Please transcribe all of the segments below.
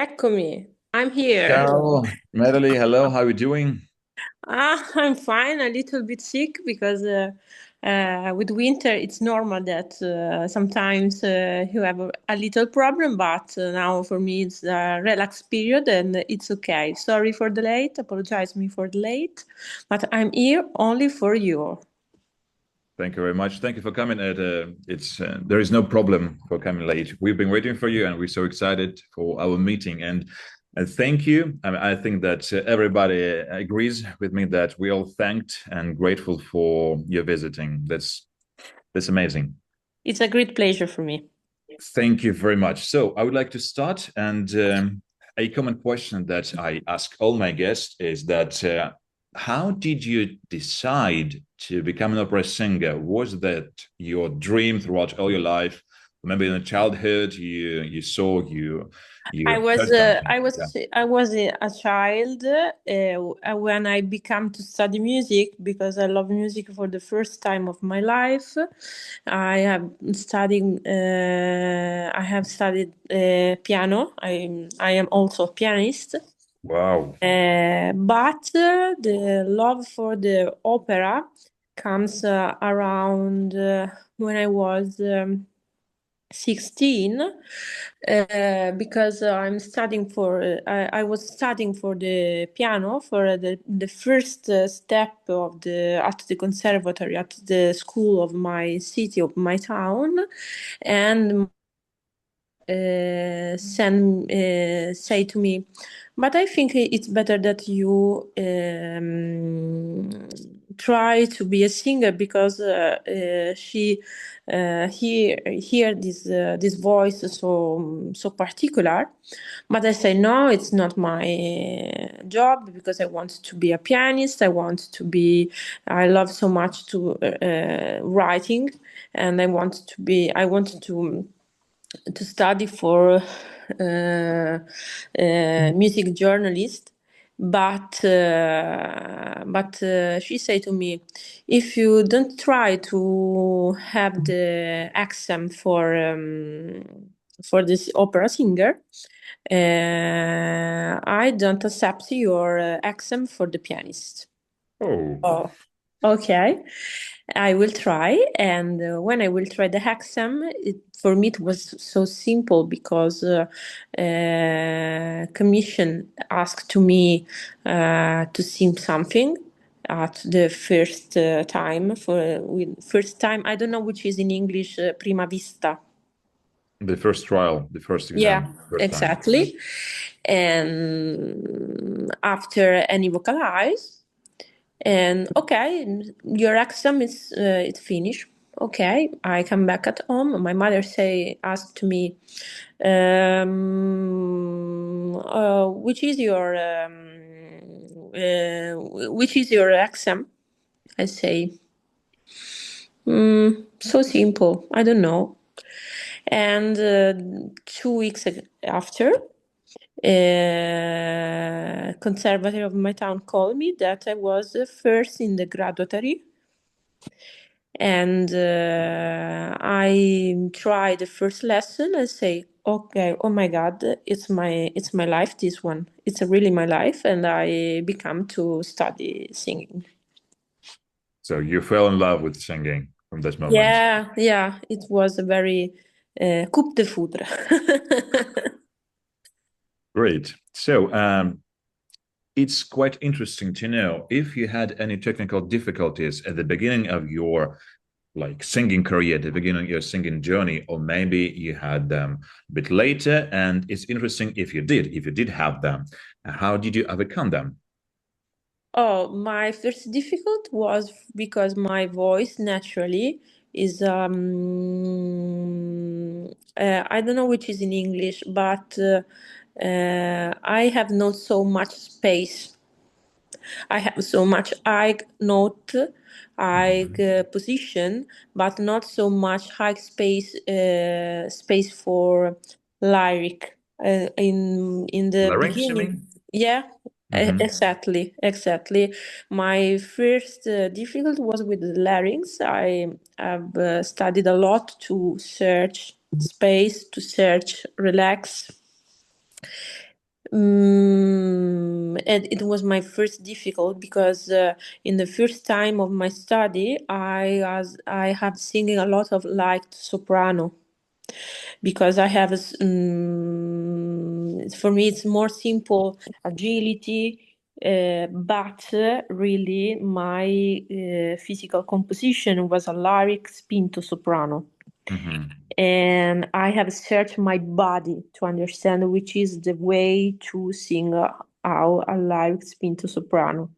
Eccomi, I'm here. Ciao, Marily. Hello. How are you doing? I'm fine, a little bit sick because with winter it's normal that sometimes you have a little problem, but now for me it's a relaxed period and it's okay. Sorry for the late, apologize me for the late, but I'm here only for you. Thank you very much. Thank you for coming. It's there is no problem for coming late. We've been waiting for you, and we're so excited for our meeting. And thank you. I think that everybody agrees with me that we all thanked and grateful for your visiting. That's amazing. It's a great pleasure for me. Thank you very much. So I would like to start, and a common question that I ask all my guests is that how did you decide to become an opera singer? Was that your dream throughout all your life? Maybe in childhood you saw I you was heard uh, something. I Yeah. was I was a child when I began to study music because I love music for the first time of my life. I have studied piano. I am also a pianist. Wow. But the love for the opera comes around when I was 16 because I was studying for the piano for the first step of the at the conservatory at the school of my city of my town and say to me, but I think it's better that you try to be a singer because she hear this voice so particular. But I say no, it's not my job because I want to be a pianist. I love so much to writing, and I want to study for music journalist. But she said to me, if you don't try to have the accent for this opera singer, I don't accept your accent for the pianist. Oh. Oh, okay. I will try, and when I will try the hexam, for me it was so simple because commission asked to me to sing something at the first time first time. I don't know which is in English, prima vista. The first trial, the first Yeah, exam, first time. exactly. And after any vocalize. And okay, your exam is it's finished. Okay, I come back at home. My mother asked me, which is your exam? I say, so simple. I don't know. And 2 weeks after, conservator of my town called me that I was first in the graduatory, and I try the first lesson and say, okay, oh my God, it's my life. This one, it's really my life, and I become to study singing. So you fell in love with singing from this moment. Yeah, yeah, it was a very coup de foudre. Great. So it's quite interesting to know if you had any technical difficulties at the beginning of your like singing career, at the beginning of your singing journey, or maybe you had them a bit later. And it's interesting if you did have them, how did you overcome them? Oh, my first difficult was because my voice naturally is I don't know which is in English, but I have not so much space. I have so much high note, high Mhm. position, but not so much high space for lyric. In the Larynx, you beginning, mean? yeah, Hmm. exactly. My first difficult was with the larynx. I have studied a lot to search space, to search relax, And it was my first difficult because in the first time of my study, I have singing a lot of liked soprano because I have for me it's more simple agility, but really my physical composition was a lyric spinto soprano. Mm-hmm. And I have searched my body to understand which is the way to sing how a lyric spinto soprano.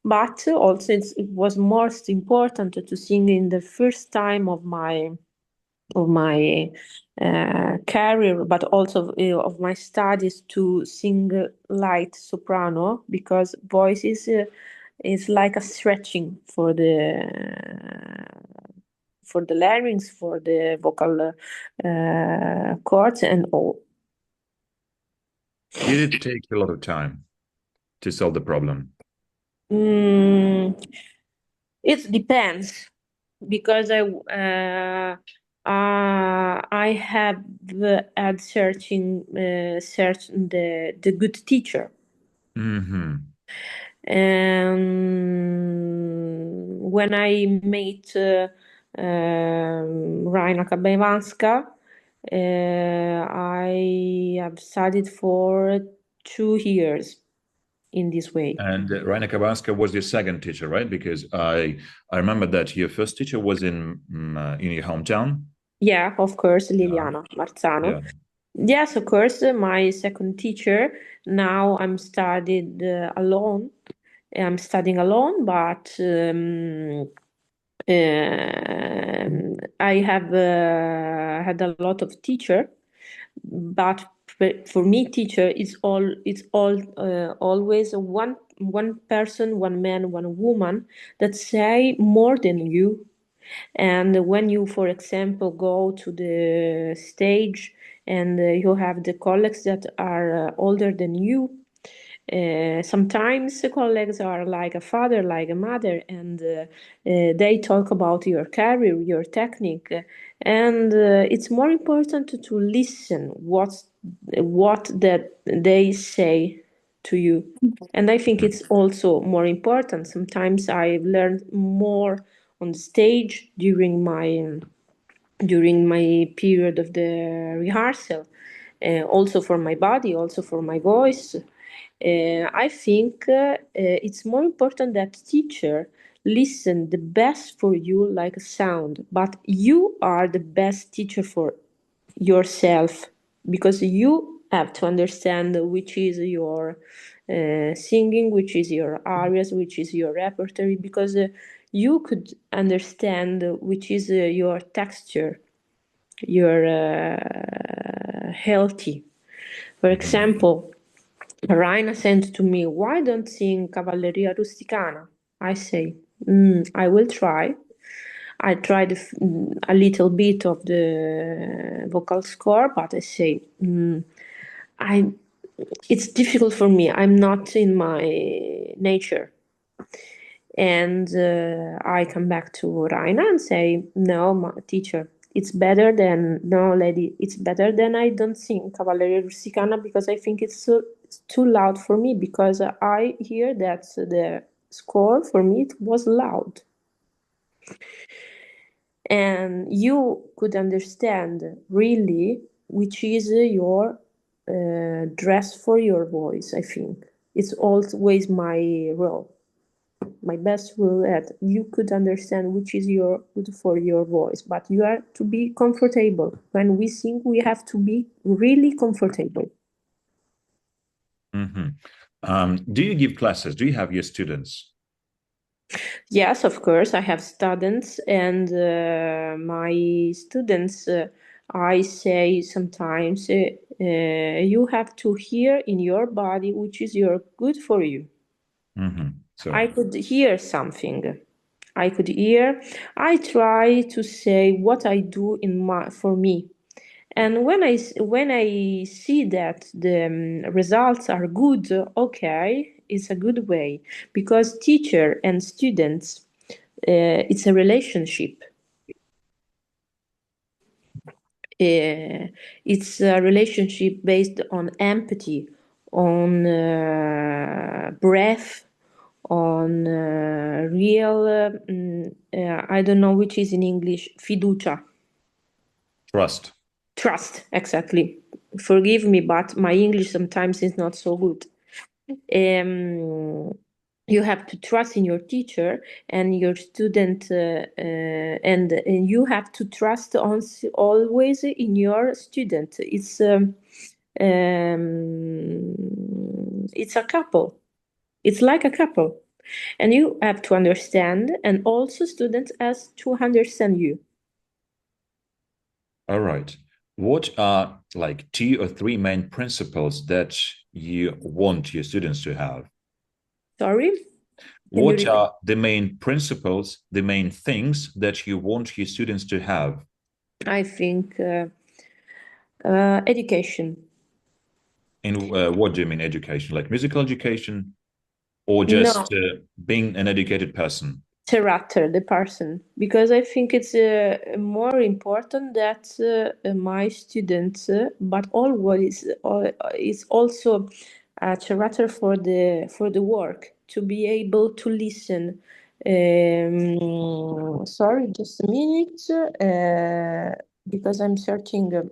But also it was most important to sing in the first time of my career, but also of my studies to sing light soprano because voice is like a stretching for the larynx, for the vocal cords and all. Did it take a lot of time to solve the problem? Mm, it depends because I have had searching the good teacher. Mm-hmm. And when I met Raina Kabaevanska, I have studied for 2 years in this way. And Raina Kabanska was your second teacher, right? Because I remember that your first teacher was in your hometown. Yeah, of course, Yeah. Liliana Marzano. Yeah. Yes, of course, my second teacher. Now I'm studied alone. I'm studying alone, but I have had a lot of teacher, but for me, teacher is all. It's all always one person, one man, one woman that say more than you. And when you, for example, go to the stage and you have the colleagues that are older than you, sometimes the colleagues are like a father, like a mother, and they talk about your career, your technique, and it's more important to listen what that they say to you. And I think it's also more important. Sometimes I've learned more on the stage during my period of the rehearsal, also for my body, also for my voice. I think it's more important that teacher listen the best for you like a sound, but you are the best teacher for yourself because you have to understand which is your singing, which is your arias, which is your repertoire, because you could understand which is your texture, your healthy. For Mm-hmm. example, Raina sent to me, why don't sing Cavalleria Rusticana? I say, I will try. I tried a little bit of the vocal score, but I say, I it's difficult for me. I'm not in my nature. And I come back to Raina and say, no, teacher, it's better than, no, lady, it's better than I don't sing Cavalleria Rusticana because I think it's too loud for me because I hear that the score for me it was loud. And you could understand really which is your dress for your voice, I think. It's always my role. My best rule that you could understand which is your good for your voice, but you are to be comfortable. When we sing, we have to be really comfortable. Mm-hmm. Do you give classes? Do you have your students? Yes, of course, I have students, and my students, I say sometimes, you have to hear in your body which is your good for you. Mm-hmm. I So, could hear something. I could hear. I try to say what I do in my for me. And when I see that the results are good, okay, it's a good way because teacher and students, it's a relationship. It's a relationship based on empathy, on breath, on real, I don't know which is in English, fiducia. Trust. Trust, exactly. Forgive me, but my English sometimes is not so good. You have to trust in your teacher and your student, and you have to trust always in your student. It's a couple. It's like a couple, and you have to understand, and also students has to understand you. All right. What are like 2 or 3 main principles that you want your students to have? Sorry, can you What repeat? are the main principles, the main things that you want your students to have? I think education. And what do you mean education? Like musical education or No, just being an educated person? character, the person, because I think it's more important that my students, but always is also a character for the work to be able to listen. Sorry, just a minute, because I'm searching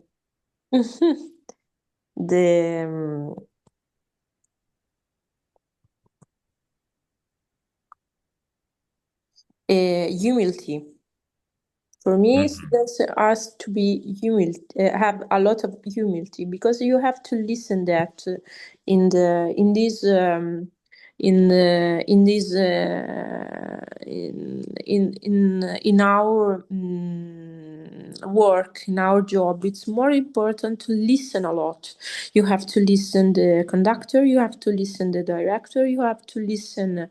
the humility. For me, Mhm. students has to be have a lot of humility because you have to listen that in this in this in our work, in our job. It's more important to listen a lot. You have to listen the conductor, you have to listen the director, you have to listen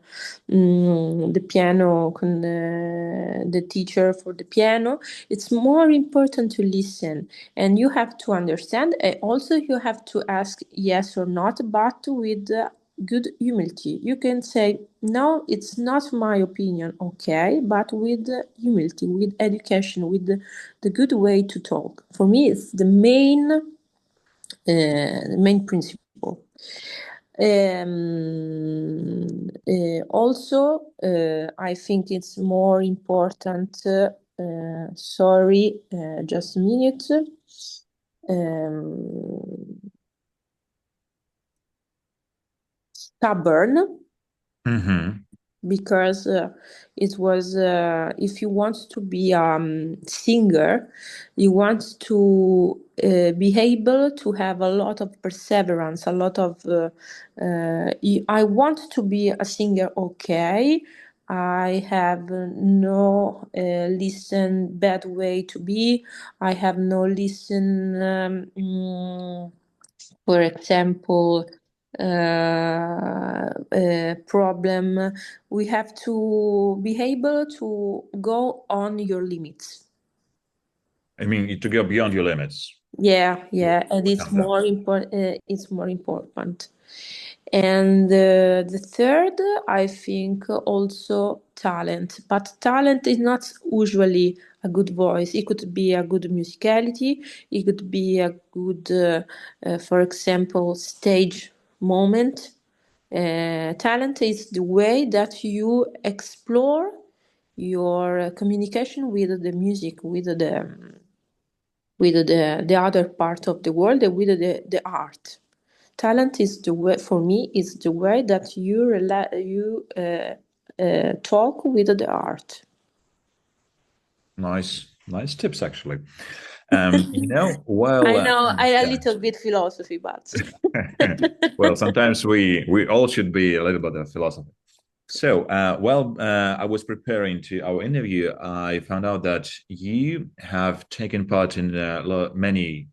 the piano con the teacher for the piano. It's more important to listen, and you have to understand, and also you have to ask yes or not, but with good humility. You can say no, it's not my opinion, okay, but with humility, with education, with the good way to talk. For me, it's the main principle. Also, I think it's more important. Sorry, just a minute. Stubborn, Mm-hmm. because it was if you want to be singer, you want to be able to have a lot of perseverance, a lot of I want to be a singer, okay, I have no listen bad way to be, I have no listen for example, problem. We have to be able to go on your limits. I mean, to go beyond your limits. Yeah, To yeah, and it's overcome them. more important. It's more important. And the third, I think, also talent. But talent is not usually a good voice. It could be a good musicality. It could be a good, for example, stage moment. Talent is the way that you explore your communication with the music, with the other part of the world, and with the art. Talent is the way, for me, is the way that you talk with the art. Nice tips, actually. While I know I a yeah. little bit philosophy, but Well, sometimes we all should be a little bit of philosophy. So, while I was preparing to our interview, I found out that you have taken part in many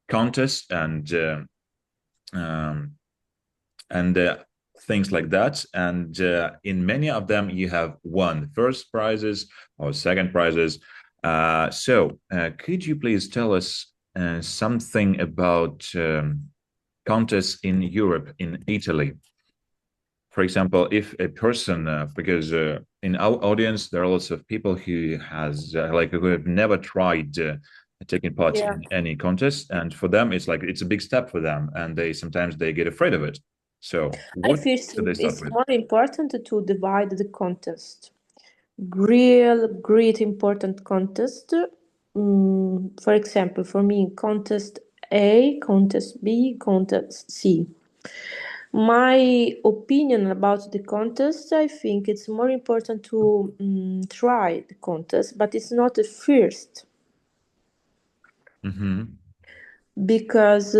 contests um, and things like that. And in many of them, you have won first prizes or second prizes. So, could you please tell us something about contests in Europe, in Italy? For example, if a person, because in our audience there are lots of people who has like who have never tried taking part Yeah. in any contest, and for them it's like it's a big step for them, and they sometimes they get afraid of it. So I what feel should they start it's with? more important to divide the contest. Real great important contest. For example, for me, contest A, contest B, contest C. My opinion about the contest, I think it's more important to try the contest, but it's not the first Mm-hmm. because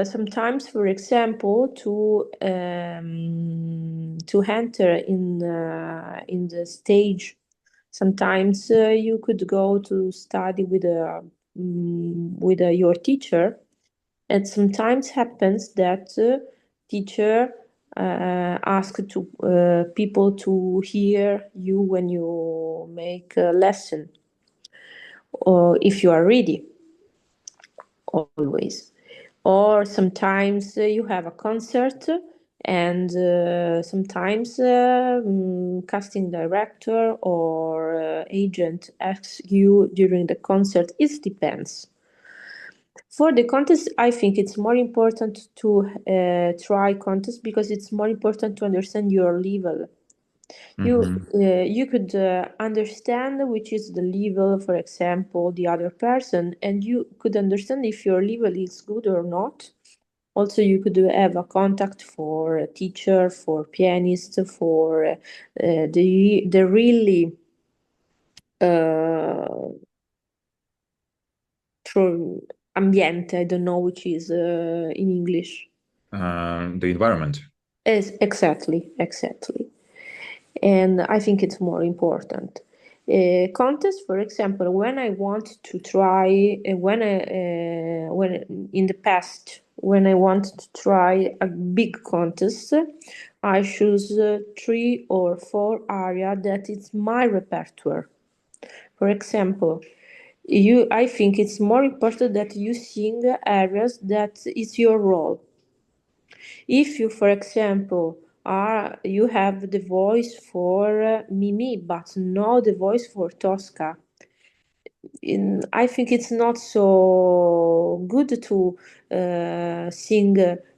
sometimes, for example, to enter in the stage, sometimes you could go to study with your teacher, and sometimes happens that teacher ask to people to hear you when you make a lesson, or if you are ready always. Or sometimes you have a concert, and sometimes casting director or agent asks you during the concert. It depends. For the contest, I think it's more important to try contest because it's more important to understand your level. Mm-hmm. You could understand which is the level, for example, the other person, and you could understand if your level is good or not. Also, you could have a contact for a teacher, for pianist, for the really uh, for ambiente. I don't know which is in English. The environment. Yes, exactly, exactly. And I think it's more important. Contest, for example, when I want to try, when in the past, when I want to try a big contest, I choose 3 or 4 area that is my repertoire. For example, I think it's more important that you sing areas that is your role. If you, for example, you have the voice for Mimi, but not the voice for Tosca, I think it's not so good to sing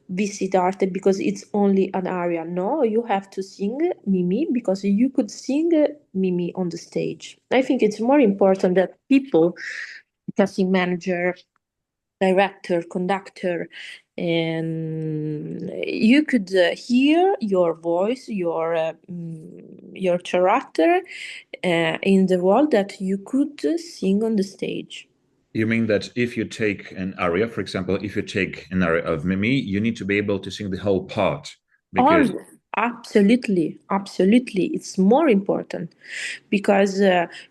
Visitarte because it's only an aria. No, you have to sing Mimi because you could sing Mimi on the stage. I think it's more important that people, casting manager, director, conductor, and you could hear your voice, your character in the role that you could sing on the stage. You mean that if you take an aria, for example, if you take an aria of Mimi, you need to be able to sing the whole part because. All absolutely, absolutely, it's more important because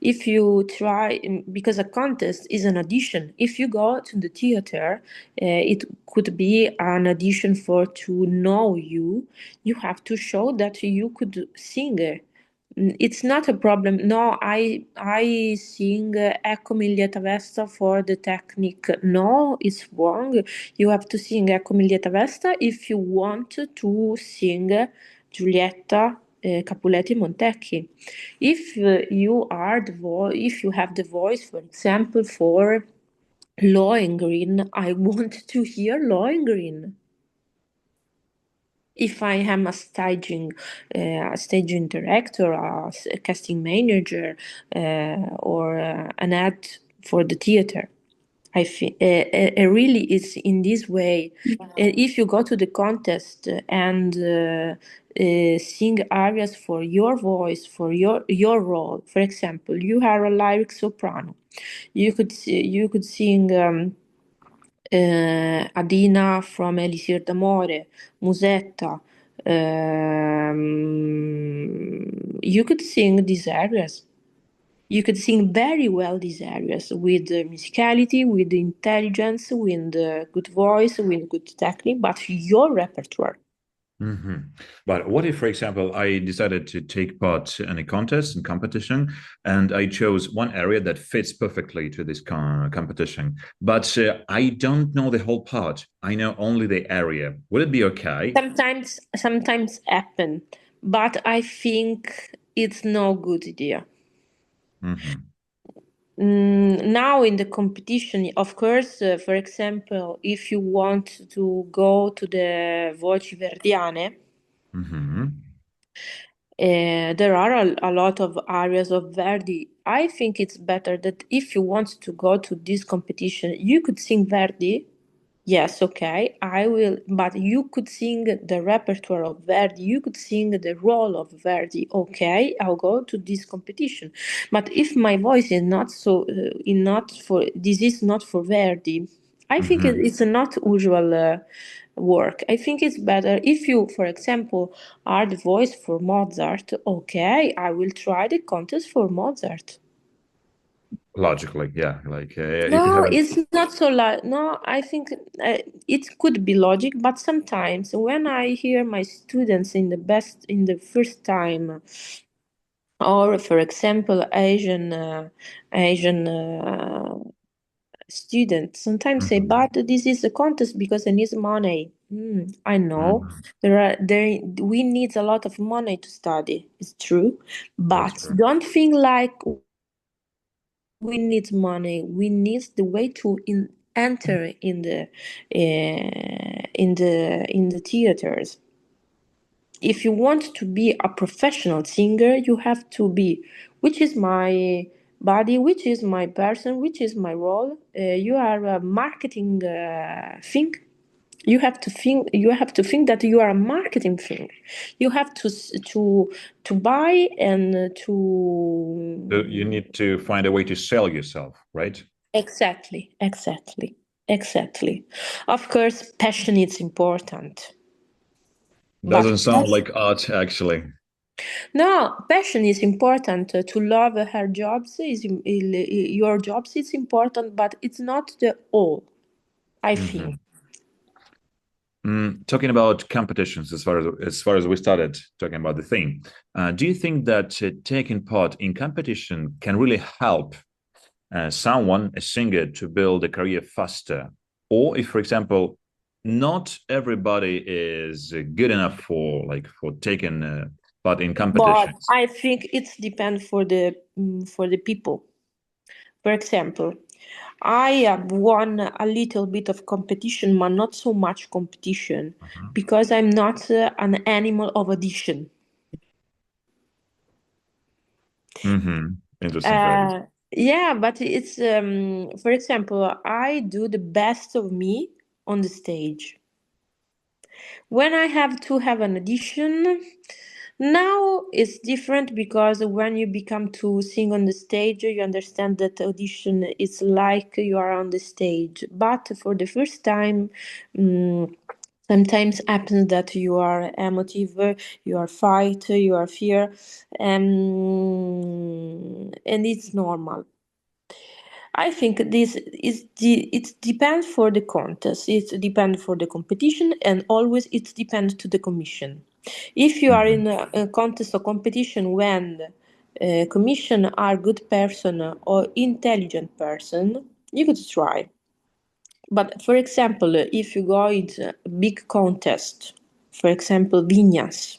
if you try, because a contest is an audition. If you go to the theater, it could be an audition for to know you. You have to show that you could sing. It's not a problem. No, I sing Eccomi lieta vesta for the technique. No, it's wrong. You have to sing Eccomi lieta vesta if you want to sing Giulietta Capuletti Montecchi. If you are if you have the voice, for example, for Lohengrin, I want to hear Lohengrin. If I am a staging director, a casting manager, or an ad for the theater, I think it really is in this way. If you go to the contest and sing arias for your voice, for your role, for example, you are a lyric soprano, you could sing. Adina from Elisir d'Amore, Musetta. You could sing these areas. You could sing very well these areas with musicality, with intelligence, with good voice, with good technique, but your repertoire. Mm-hmm. But what if, for example, I decided to take part in a contest and competition, and I chose one area that fits perfectly to this competition, but I don't know the whole part. I know only the area. Would it be okay? Sometimes happen, but I think it's no good idea. Mm-hmm. Now in the competition, of course, for example, if you want to go to the Voci Verdiane, Mm-hmm. there are a lot of areas of Verdi. I think it's better that if you want to go to this competition, you could sing Verdi. Yes, okay, I will, but you could sing the repertoire of Verdi, you could sing the role of Verdi. Okay, I'll go to this competition. But if my voice is not so, not for, this is not for Verdi, I think Mm-hmm. it's not usual work. I think it's better if you, for example, are the voice for Mozart. Okay, I will try the contest for Mozart. Logically, yeah. Like if you No, have a it's not so no, I think it could be logic, but sometimes when I hear my students in the first time, or for example, Asian students sometimes say, Mhm. "But this is a contest because I need money." I know Mhm. there we need a lot of money to study. It's true, That's but true. don't think like we need money. We need the way to enter in the theaters. If you want to be a professional singer, you have to be, which is my body, which is my person, which is my role. You are a marketing thing. You have to think. You have to think that you are a marketing thing. You have to buy and So you to need to find a way to sell yourself, right? exactly. Of course, passion is important, but Doesn't sound like art, actually. no, passion is important. To love her jobs your jobs is important, but it's not the all. I think. Hmm. Talking about competitions, as far as we started talking about the theme, do you think that taking part in competition can really help someone, a singer, to build a career faster? Or if, for example, not everybody is good enough for taking part in But competitions. I think it's depend for the people. For example, I have won a little bit of competition, but not so much competition Mhm. because I'm not an animal of audition. Interesting phrase. Yeah, but it's for example, I do the best of me on the stage. When I have to have an audition, now it's different because when you become to sing on the stage, you understand that audition is like you are on the stage. But for the first time, mm, sometimes happens that you are emotive, you are fight, you are fear, and it's normal. I think this is it depends for the contest. It depends for the competition, and always it depends to the commission. If you are Mhm. in a contest or competition when commission are good person or intelligent person, you could try. But for example, if you go into a big contest, for example, Vignas.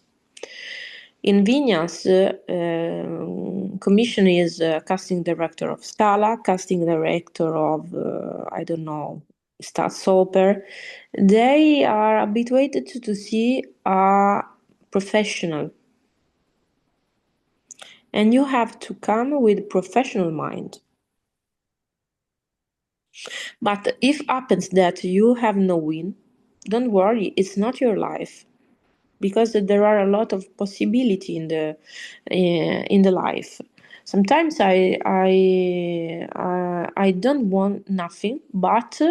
In Vignas, commission is casting director of Scala, casting director of, I don't know, Staatsoper. They are habituated to see a professional, and you have to come with professional mind. But if happens that you have no win, don't worry, it's not your life. Because there are a lot of possibility in the life. Sometimes I don't want nothing, but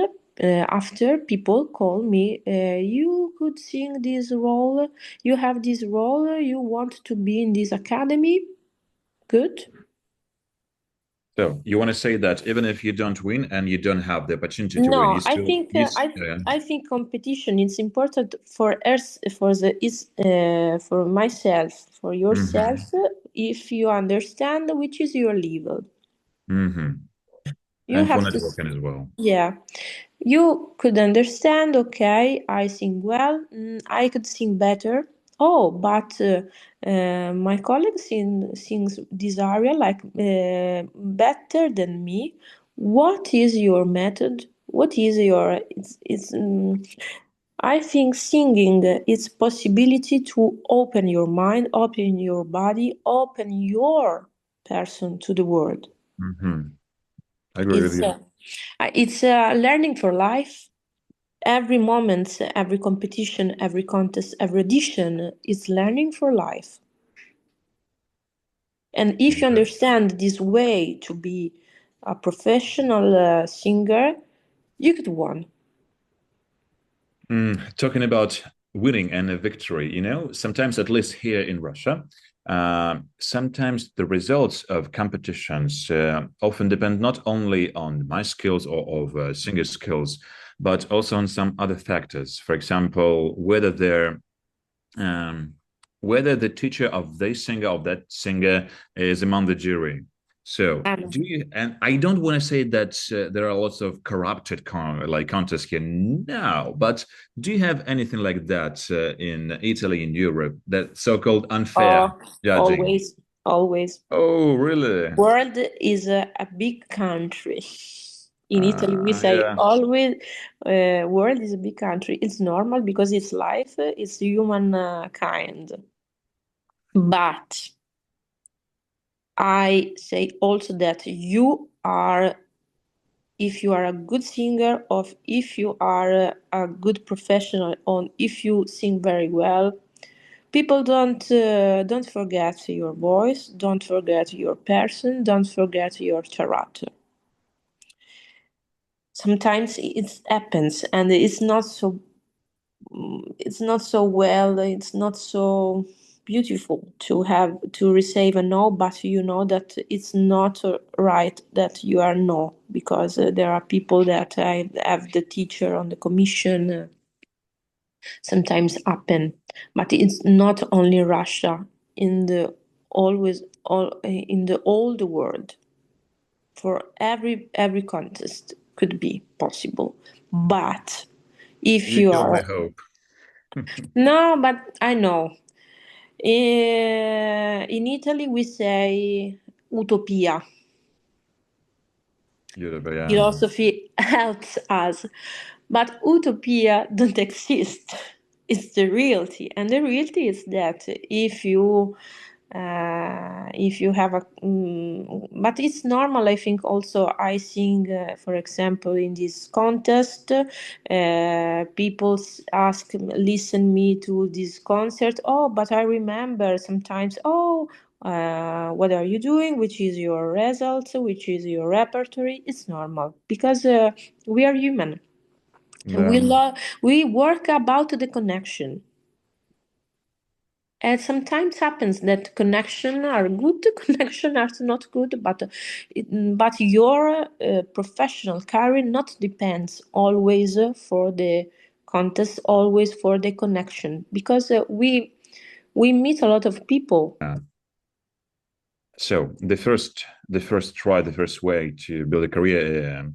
after people call me, you could sing this role, you have this role, you want to be in this academy, good. So you want to say that even if you don't win and you don't have the opportunity to win, No, you still I think competition is important for us, for myself, for yourself. hmm If you understand which is your level, hmm you and for have to. networking as well. Yeah, you could understand. Okay, I sing well. I could sing better. Oh, but my colleague sings this aria like better than me. What is your method? What is your? I think singing is possibility to open your mind, open your body, open your person to the world. Mm-hmm. I agree with It's you. uh, it's learning for life. Every moment, every competition, every contest, every audition is learning for life. And if you understand this way to be a professional singer, you could win. Talking about winning and a victory, sometimes, at least here in Russia, sometimes the results of competitions often depend not only on my skills or of singer skills, but also on some other factors. For example, um, whether the teacher of this singer of that singer is among the jury. So do you? And I don't want to say that there are lots of corrupted contests here. No, but do you have anything like that in Italy, in Europe, that so-called unfair Oh, judging? always, always. Oh, really? World is a big country. In Italy, we say Yeah. always, world is a big country. It's normal because it's life, it's human kind. But I say also that if you are a good singer, or if you are a good professional, or if you sing very well, people don't forget your voice, don't forget your person, don't forget your character. Sometimes it happens, and it's not so well, it's not so beautiful to have to receive a no, but you know that it's not right that you are no, because there are people that I have the teacher on the commission, sometimes happen, but it's not only Russia, in the always all in the all the world, for every contest could be possible, but if You you kill my are hope. no, but I know. In Italy, we say utopia. Europe, yeah. Philosophy helps us, but utopia don't exist. It's the reality, and the reality is that if you have but it's normal. I think also I sing, for example, in this contest, people listen me to this concert. Oh, but I remember sometimes. Oh, what are you doing? Which is your results? Which is your repertoire? It's normal because we are human. We Yeah. love. We work about the connection. And sometimes happens that connection are good, connection are not good, but your professional career not depends always for the contest, always for the connection, because we meet a lot of people. So the first way to build a career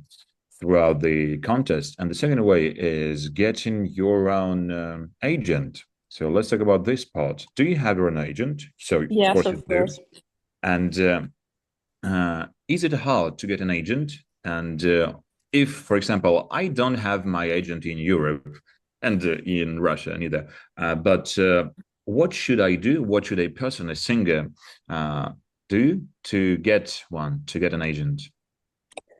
throughout the contest, and the second way is getting your own agent. So let's talk about this part. Do you have your own agent? So of Yes, course you of do. course. And is it hard to get an agent? And if, for example, I don't have my agent in Europe and in Russia neither, but what should I do? What should a person, a singer, uh, do to get one, to get an agent?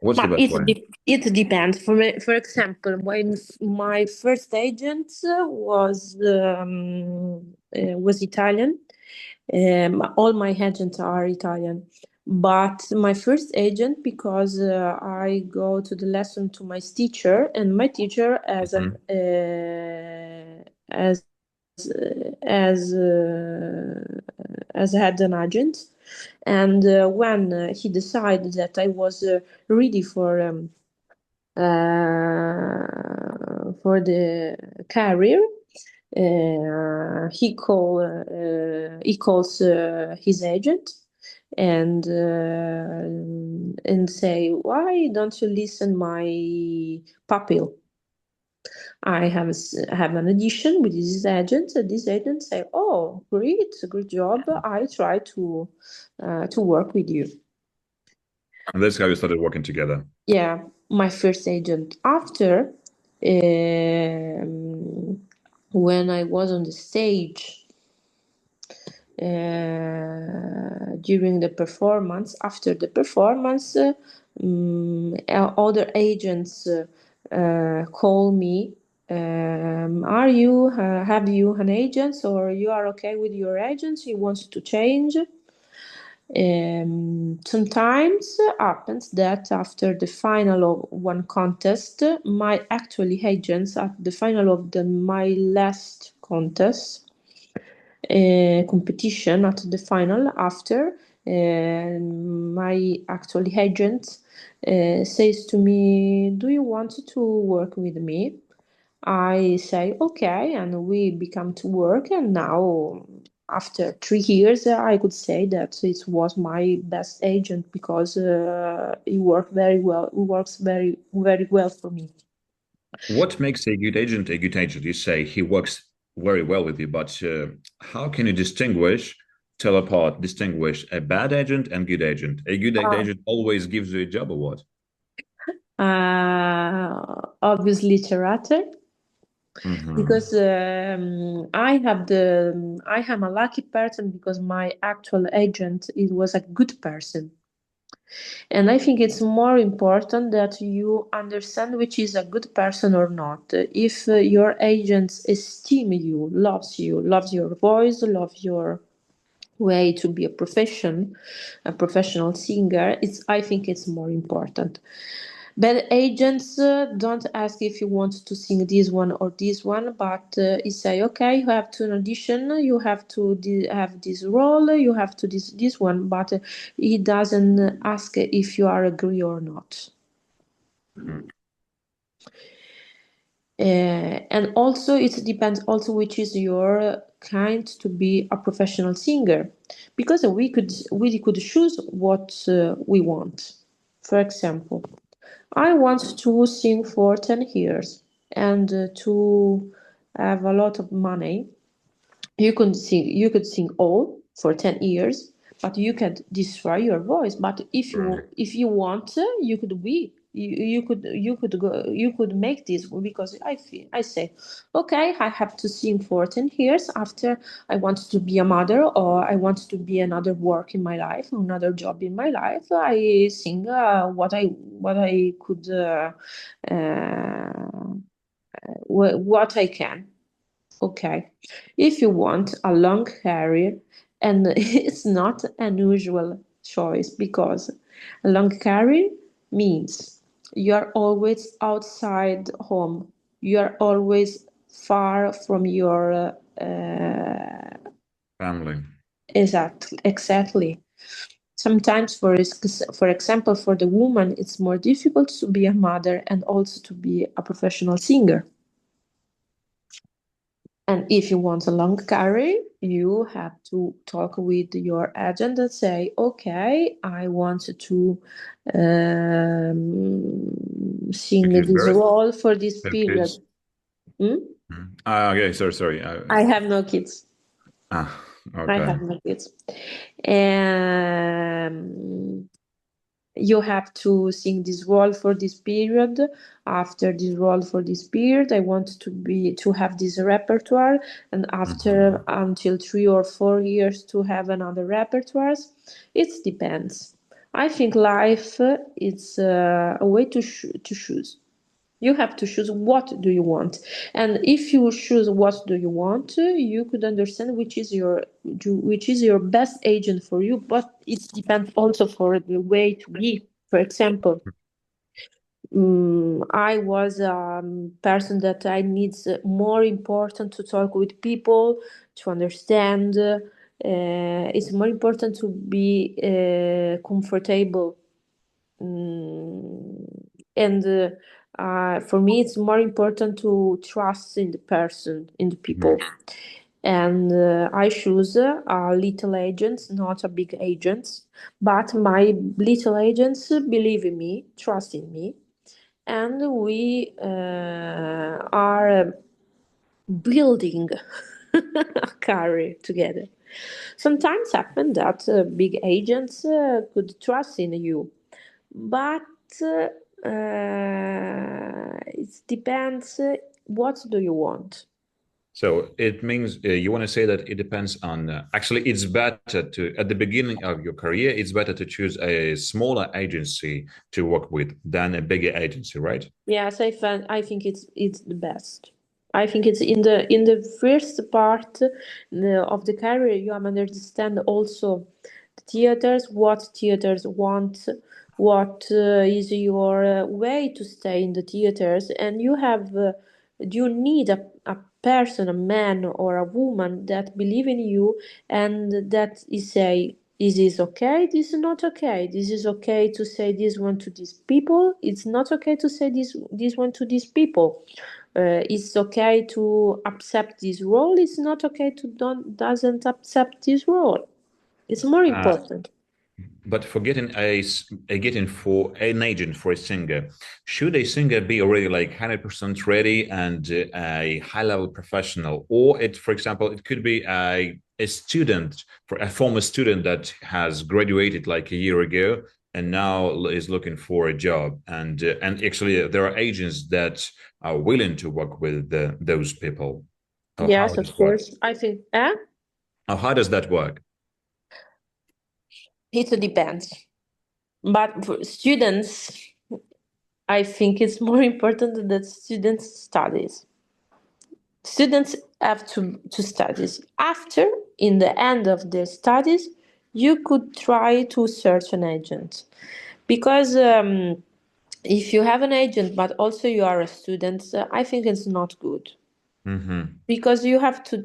What's the But best way? it depends. For example, when my first agent was Italian. All my agents are Italian, but my first agent, because I go to the lesson to my teacher, and my teacher Mhm. has had an agent, and when he decided that I was ready for the career, he calls his agent, and say, why don't you listen my pupil? I have an audition with this agent, and this agent say, "Oh, great, good job! I try to work with you." And that's how you started working together. Yeah, my first agent. After, when I was on the stage during the performance, after the performance, other agents call me. Are you have you an agent, or you are okay with your agent? You want to change? Sometimes happens that after the final of one contest, my actually agents at the final of my last contest competition at the final after my actual agent says to me, "Do you want to work with me?" I say okay, and we become to work, and now after 3 years I could say that it was my best agent because he worked very well. He works very very well for me. What makes a good agent a good agent? You say he works very well with you, but how can you tell apart, distinguish a bad agent and good agent? A good agent always gives you a job or what? Obviously character, Mm-hmm. because I am a lucky person because my actual agent, it was a good person. And I think it's more important that you understand which is a good person or not. If your agents esteem you, loves your voice, loves your way to be a professional singer, I think it's more important. But agents don't ask if you want to sing this one or this one, but you say, okay, you have to audition, you have to have this role, you have to this one, but he doesn't ask if you are agree or not. And also it depends also which is your kind to be a professional singer, because we could choose what we want. For example, I want to sing for 10 years and to have a lot of money. You could sing all for 10 years, but you could destroy your voice. But if you want, you could be you could go, you could make this, because I say, okay, I have to sing for 10 years. After, I want to be a mother, or I want to be another work in my life, another job in my life. I sing what I could what I can. Okay, if you want a long career, and it's not an usual choice, because a long career means you are always outside home, you are always far from your Family. exactly. Sometimes, for example, for the woman, it's more difficult to be a mother and also to be a professional singer. And if you want a long career, you have to talk with your agent and say, okay, I want to To sing give this birth, role for this have period. kids. Hmm? Okay, sorry. I have no kids. I Okay. have no kids. Um, you have to sing this role for this period. After this role for this period, I want to have this repertoire, and after, Mhm. until 3 or 4 years, to have another repertoires. It depends. I think life is a way to choose. You have to choose what do you want, and if you choose what do you want, you could understand which is your best agent for you. But it depends also for the way to be. For example, I was a person that I needs more important to talk with people, to understand. It's more important to be comfortable. And for me, it's more important to trust in the person, in the people. Mhm. And I choose a little agents, not a big agents, but my little agents believe in me, trust in me, and we are building a career together. Sometimes happen that big agents could trust in you, but it depends. What do you want? So it means you want to say that it depends on. Actually, it's better to at the beginning of your career, it's better to choose a smaller agency to work with than a bigger agency, right? Yes, I think it's the best. I think it's in the first part of the career you understand also the theaters, what theaters want, what is your way to stay in the theaters, and you need a person, a man or a woman that believe in you and that is say this is okay, this is not okay, this is okay to say this one to these people, it's not okay to say this one to these people, it's okay to accept this role, it's not okay to don't doesn't accept this role. It's more Uh, important. but for getting getting for an agent for a singer, should a singer be already like 100% ready and a high level professional, or it, for example, it could be a student, for a former student that has graduated like a year ago and now is looking for a job, and actually there are agents that are willing to work with those people. How Yes, of does work? course. I think How does that work? it depends. But for students, I think it's more important that students studies. Students have to studies. After, in the end of their studies, you could try to search an agent. Because if you have an agent, but also you are a student, I think it's not good. Mm-hmm. Because you have to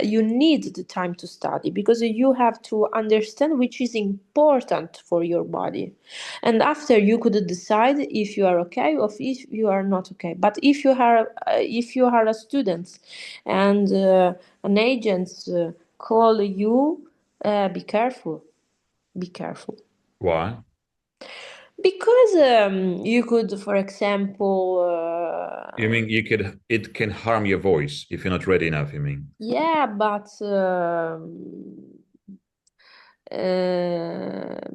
you need the time to study, because you have to understand which is important for your body, and after you could decide if you are okay or if you are not okay. But if you are a student and an agent call you, be careful, be careful. Why? Because you could, for example, You mean you could it can harm your voice if you're not ready enough, you mean? yeah, but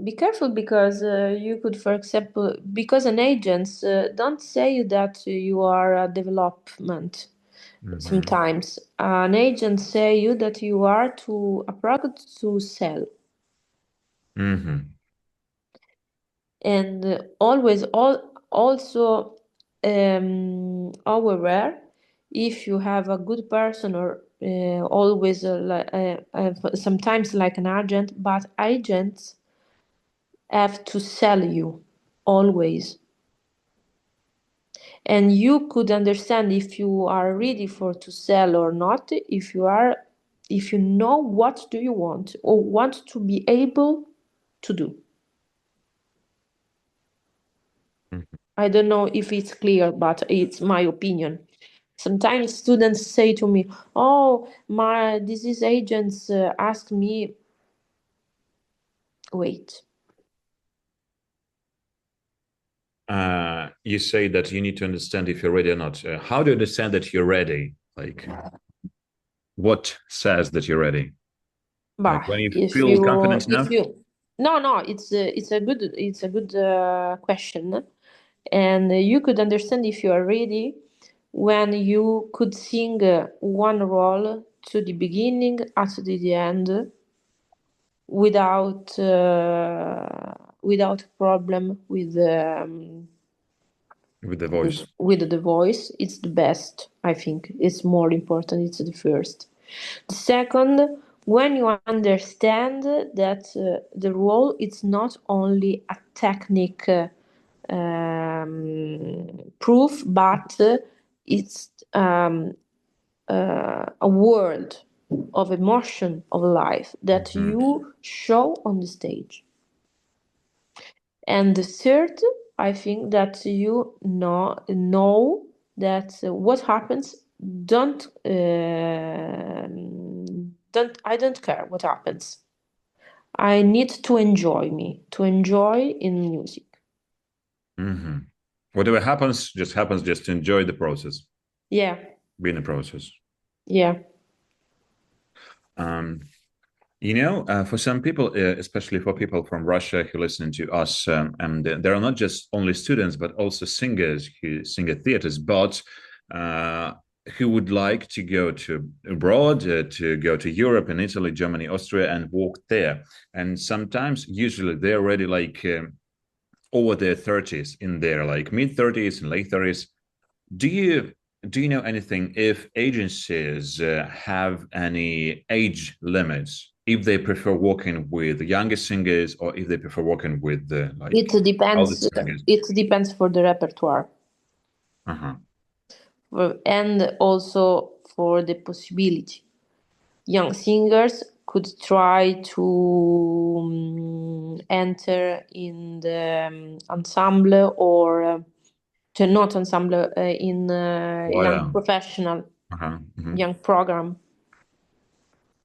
be careful, because you could, for example, because an agent don't say that you are a development. Mm-hmm. Sometimes an agent say you that you are to a product to sell, Mm-hmm. and always also aware if you have a good person, or always sometimes like an agent, but agents have to sell you always, and you could understand if you are ready for to sell or not, if you know what do you want or want to be able to do. I don't know if it's clear, but it's my opinion. Sometimes students say to me, oh, my disease agents ask me, wait. You say that you need to understand if you're ready or not. How do you understand that you're ready? Like, what says that you're ready? Like Bah, when you feel confident if enough? you no, it's a good question, and you could understand if you are ready when you could sing one role to the beginning at the end without problem With the voice. with the voice. It's the best. I think it's more important. It's the first. The second, when you understand that the role is not only a technique proof, but it's a world of emotion of life that Mm-hmm. you show on the stage. And the third, I think that you know that what happens don't I don't care what happens. I need to enjoy me, to enjoy in music. Mm-hmm. Whatever happens, just happens. Just enjoy the process. Yeah. Be in the process. Yeah. For some people, especially for people from Russia who listen to us, and there are not just only students, but also singers who sing at theaters, but who would like to go to abroad, to go to Europe and Italy, Germany, Austria, and work there. And sometimes, usually, they're already like over their 30s, in their like mid 30s and late 30s. Do you know anything if agencies have any age limits? If they prefer working with younger singers or if they prefer working with It older depends. singers? It depends for the repertoire, Uh-huh. and also for the possibility. Young singers could try to enter in the ensemble or not ensemble in young Choir. professional Uh-huh. Mhm. young program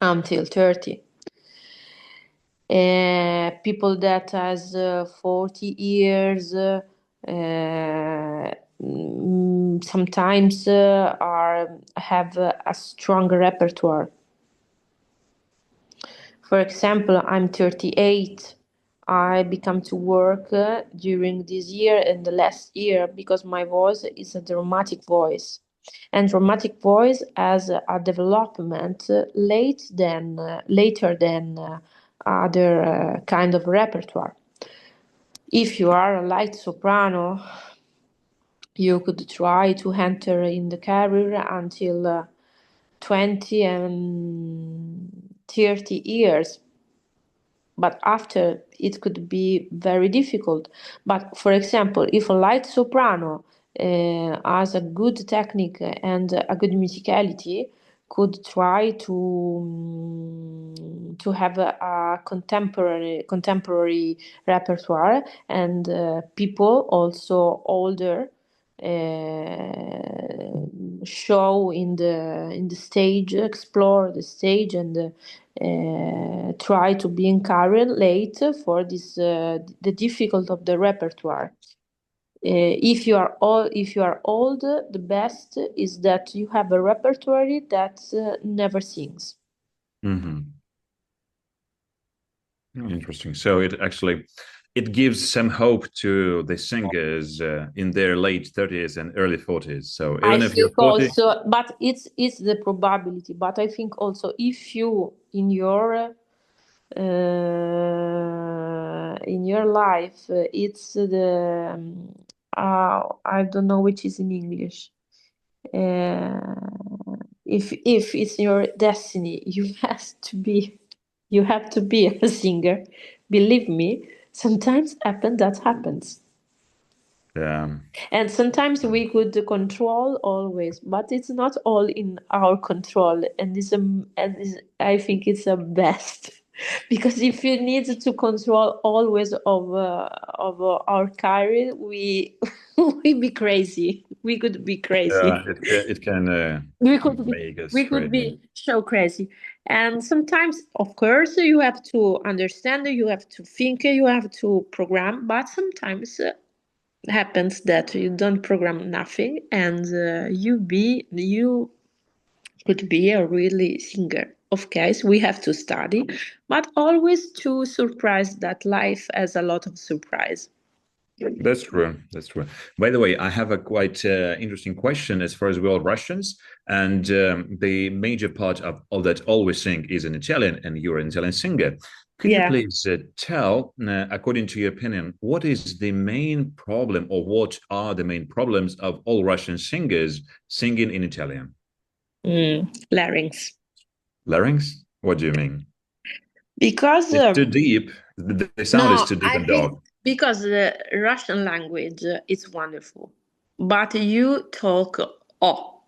until 30. People that has 40 years sometimes are have a strong repertoire. For example, I'm 38. I become to work during this year and the last year because my voice is a dramatic voice, and dramatic voice has a development later than other kind of repertoire. If you are a light soprano, you could try to enter in the career until 20 and 30 years, but after it could be very difficult. But for example, if a light soprano has a good technique and a good musicality, could try to have a contemporary repertoire, and people also older show in the stage, explore the stage, and try to be encouraged late for this the difficult of the repertoire. If you are old, the best is that you have a repertoire that never sings. Mhm. Interesting. So it gives some hope to the singers in their late 30s and early 40s. So I even if you're think 40, also, but it's the probability. But I think also if you in your life, it's the I don't know which is in English. If it's your destiny, you have to be a singer. Believe me, sometimes that happens. um, And sometimes we could control always, but it's not all in our control. I think it's a best because if you need to control always of our career, we we be crazy. We could be crazy. it can We could be make us we could crazy. be so crazy. And sometimes, of course, you have to understand, you have to think, you have to program, but sometimes happens that you don't program nothing, and you could be a really singer. Of course, we have to study, but always to surprise that life has a lot of surprise. That's true. That's true. By the way, I have a quite interesting question as far as we are Russians, and the major part of all that all we sing is in Italian, and you're an Italian singer. Could you Yeah. please tell, according to your opinion, what is the main problem, or what are the main problems of all Russian singers singing in Italian? Larynx. Larynx? What do you mean? Because It's too deep. The sound is no, too deep I and think dark. because the Russian language is wonderful, but you talk oh.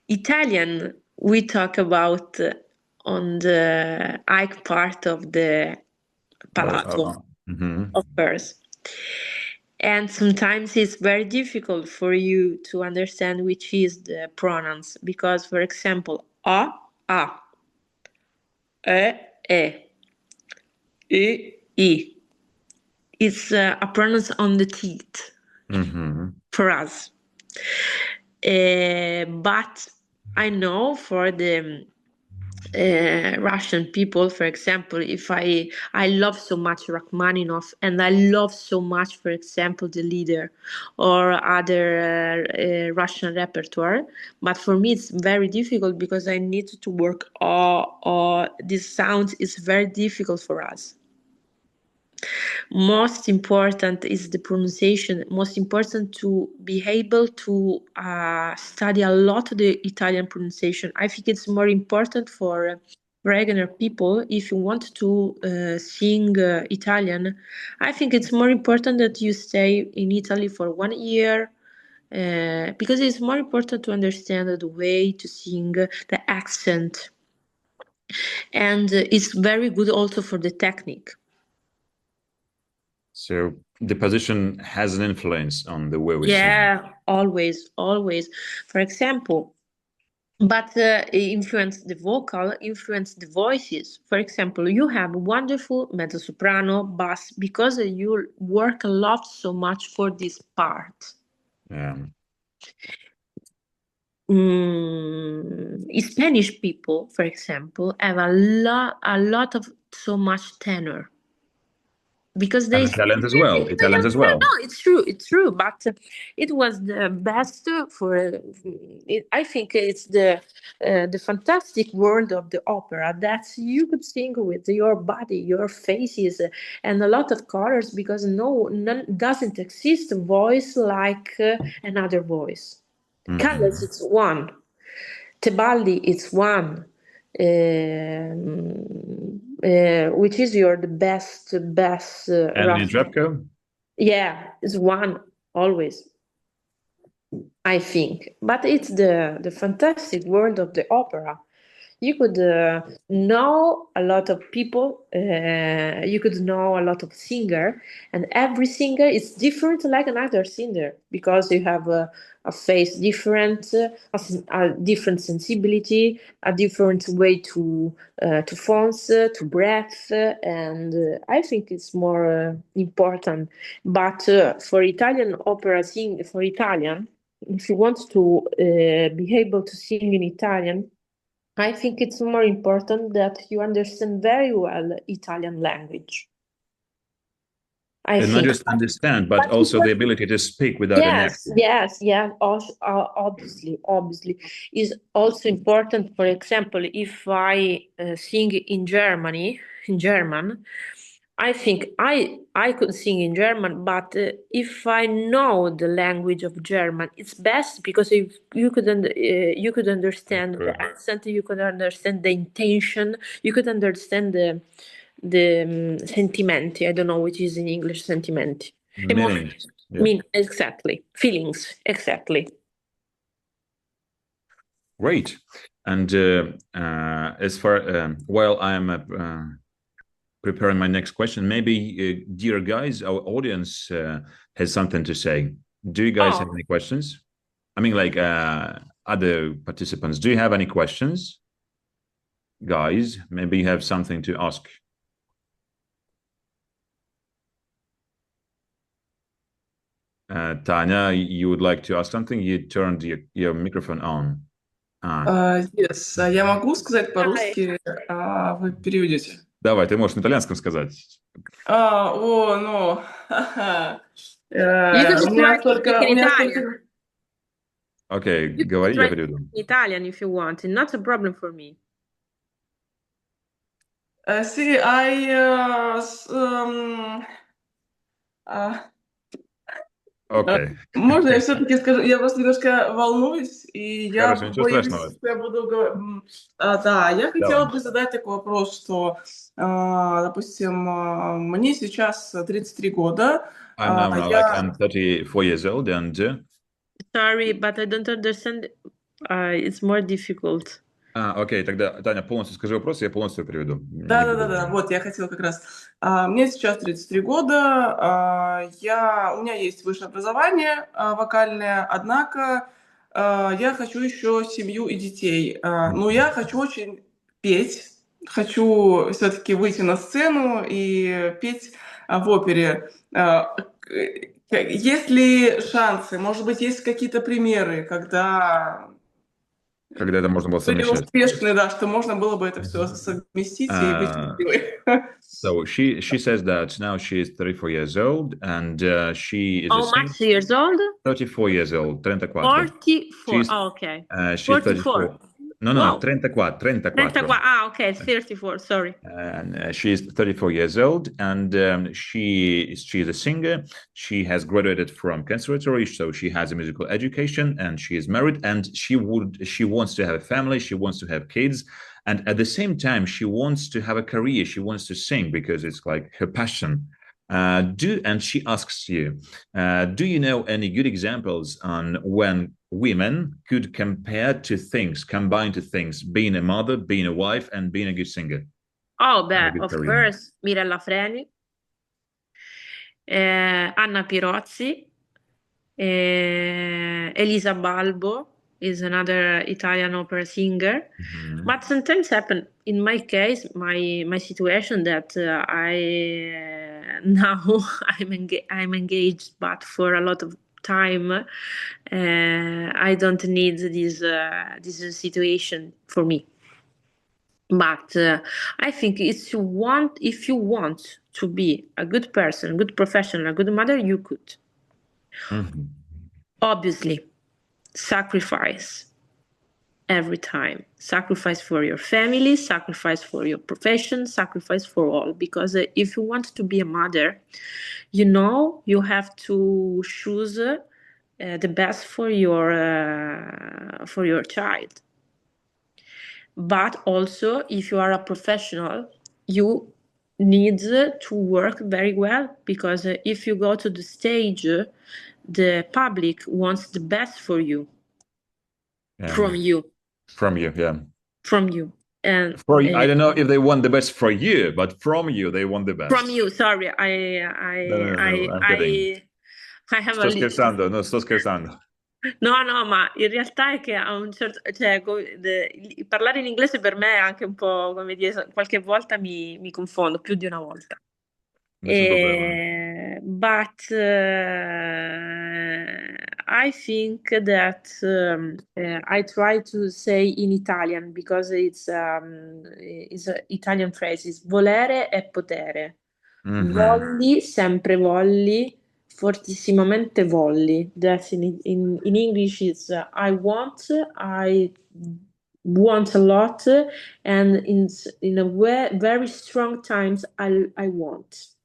Italian, we talk about on the high part of the palato, Mhm. of course. And sometimes it's very difficult for you to understand which is the pronouns because, for example, a, e, e, i, It's a pronounce on the teeth for us. But I know for the Russian people, for example, if I love so much Rachmaninoff, and I love so much, for example, the leader or other Russian repertoire, but for me it's very difficult because I need to work all this sound is very difficult for us. Most important is the pronunciation. Most important to be able to study a lot the Italian pronunciation. I think it's more important for regular people. If you want to sing Italian, I think it's more important that you stay in Italy for 1 year. Because it's more important to understand the way to sing, the accent, and it's very good also for the technique. So the position has an influence on the way we sing. Yeah, always, always. For example, but influence the vocal, influence the voices. For example, you have wonderful mezzo soprano, bass, because you work a lot so much for this part. Spanish people, for example, have a lot of so much tenor. Because they and Italians as well. Italians as well. No, it's true, but it was the best for I think it's the fantastic world of the opera that you could sing with your body, your faces, and a lot of colors, because none doesn't exist a voice like another voice. Callas, it's one. Tebaldi, it's one. Which is your the best And in Russian? Trepko? Yeah, it's one always, I think. But it's the fantastic world of the opera. You could know a lot of people. You could know a lot of singer, and every singer is different, like another singer, because you have a face different, a different sensibility, a different way to fonts, to breath, and I think it's more important. But for Italian opera sing for Italian, if you want to be able to sing in Italian, I think it's more important that you understand very well Italian language. I And not think. just understand, but But also the ability to speak without an yes, accent. yes, yes. Also, obviously, is also important. For example, if I sing in Germany, in German, I think I could sing in German, but if I know the language of German, it's best because if you could understand the accent, you could understand the intention, you could understand the sentimenti. I don't know which is in English sentimenti. Meanings. Yeah. Mean exactly feelings exactly. Great. And as far while I'm preparing my next question, maybe dear guys, our audience has something to say. Do you guys have any questions? I mean, like other participants, do you have any questions? Guys, maybe you have something to ask. Tanya, you would like to ask something? You turned your microphone on. Yes, я могу сказать по-русски, а вы переведете. Давай, ты можешь на итальянском сказать. Ну, You could у меня speak in столько... Italian. Окей, You говори, could я try переведу. in Italian if you want. It's not a problem for me. Sì, Окей. можно я все-таки скажу, я просто немножко волнуюсь, и я Хорошо, ничего боюсь, страшного. что я буду говорить... Да, я хотела Давай. бы задать такой вопрос, что, допустим, мне сейчас 33 года. I'm now like I'm 34 years old and Sorry, but I don't understand. It's more difficult. окей, тогда, Таня, полностью скажи вопрос, я полностью переведу. Да, вот, я хотела как раз. Мне сейчас 33 года, у меня есть высшее образование вокальное, однако я хочу еще семью и детей. Но я хочу очень петь, хочу все-таки выйти на сцену и петь в опере. Есть ли шансы? Может быть, есть какие-то примеры, когда это можно было были совмещать? успешны, да, что можно было бы это все совместить и быть счастливой? So she says that now she is 34 years old and she is a How singer. much years old? 34 years old, 34. 44. She's Oh, okay. she's 44. 34. No, Wow. 34, 34. 34. Ah, okay. 34. Sorry. And she's 34 years old, and she's a singer. She has graduated from conservatory, so she has a musical education, and she is married, and she wants to have a family. She wants to have kids, and at the same time, she wants to have a career. She wants to sing because it's like her passion. And she asks you, do you know any good examples on when women could compare to things, combine to things, being a mother, being a wife, and being a good singer? Oh, And a beh, good of career. course. Mirella Freni, Anna Pirozzi, Elisa Balbo is another Italian opera singer. Mhm. But sometimes happen in my case, my situation that now I'm engaged, but for a lot of time I don't need this situation for me. But I think if you want to be a good person, a good professional, a good mother, you could. Mhm. Obviously, sacrifice every time. Sacrifice for your family, sacrifice for your profession, sacrifice for all. Because if you want to be a mother, you have to choose the best for your child. But also, if you are a professional, you need to work very well, because if you go to the stage, the public wants the best for you, from you, yeah. from you, and I don't know if they want the best for you, but from you they want the best. from you. Sorry, No, I'm kidding. I have Sto scherzando, no, sto scherzando. No, ma in realtà è che a un certo, cioè, parlare in inglese per me è anche un po', come dire, qualche volta mi confondo, più di una volta. Nessun problema. But I think that I try to say in Italian, because it's an Italian phrase, is volere e potere. Mhm. Volli, sempre volli, fortissimamente volli. That in English is I want a lot, and in a very strong times I want.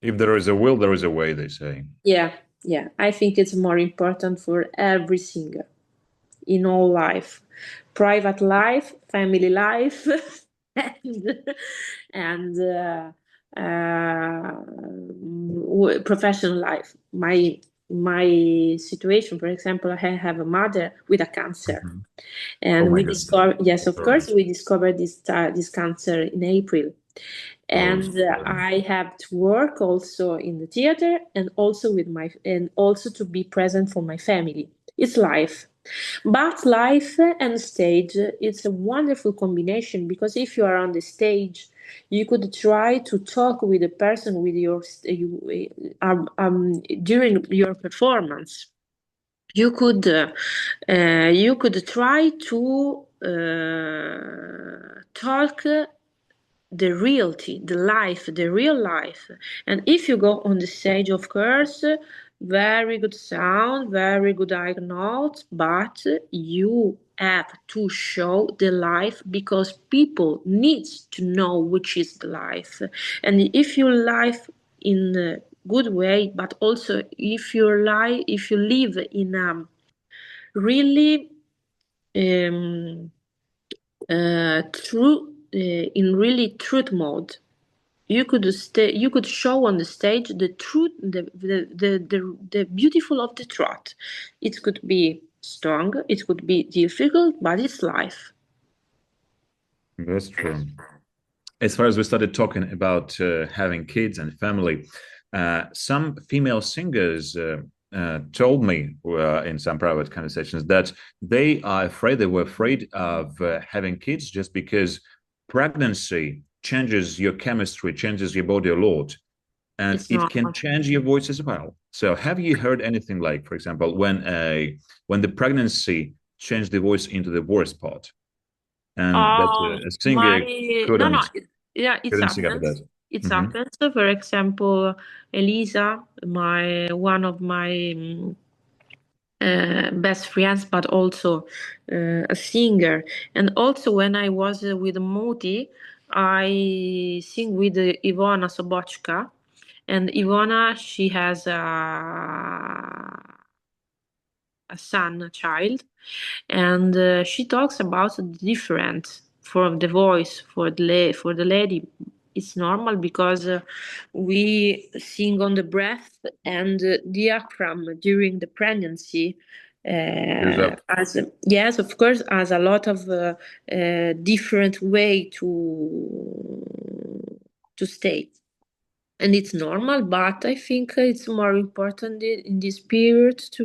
If there is a will, there is a way, they say. Yeah. I think it's more important for every singer in all life, private life, family life, and professional life. My situation, for example, I have a mother with a cancer. Mhm. And Oh my we goodness. discovered, yes, of Sorry. course, we discovered this cancer in April. And I have to work also in the theater, and also to be present for my family. It's life. But life and stage, it's a wonderful combination, because if you are on the stage, you could try to talk with the person with during your performance. You could try to talk the reality, the real life. And if you go on the stage, of course, very good sound, very good eye notes, but you have to show the life, because people need to know which is the life. And if you live in a good way, but also if you live in really in really truth mode, you could show on the stage the truth, the beautiful of the truth. It could be strong, it could be difficult, but it's life. That's true. As far as we started talking about having kids and family, some female singers told me in some private conversations that they were afraid of having kids, just because pregnancy changes your chemistry, changes your body a lot. and It's it can normal. change your voice as well. So have you heard anything like, for example, when the pregnancy changed the voice into the worst part, and that a singer No, couldn't yeah, it sing after happens. that? It Mhm. happens. For example, Elisa, one of my best friends, but also a singer. And also when I was with Muti, I sing with Ivona Sobochka. And Ivona, she has a son, a child, and she talks about the different for the voice for the lady. It's normal because we sing on the breath and diaphragm during the pregnancy. Up. As yes, of course, as a lot of different way to stay, and it's normal. But I think it's more important in this period to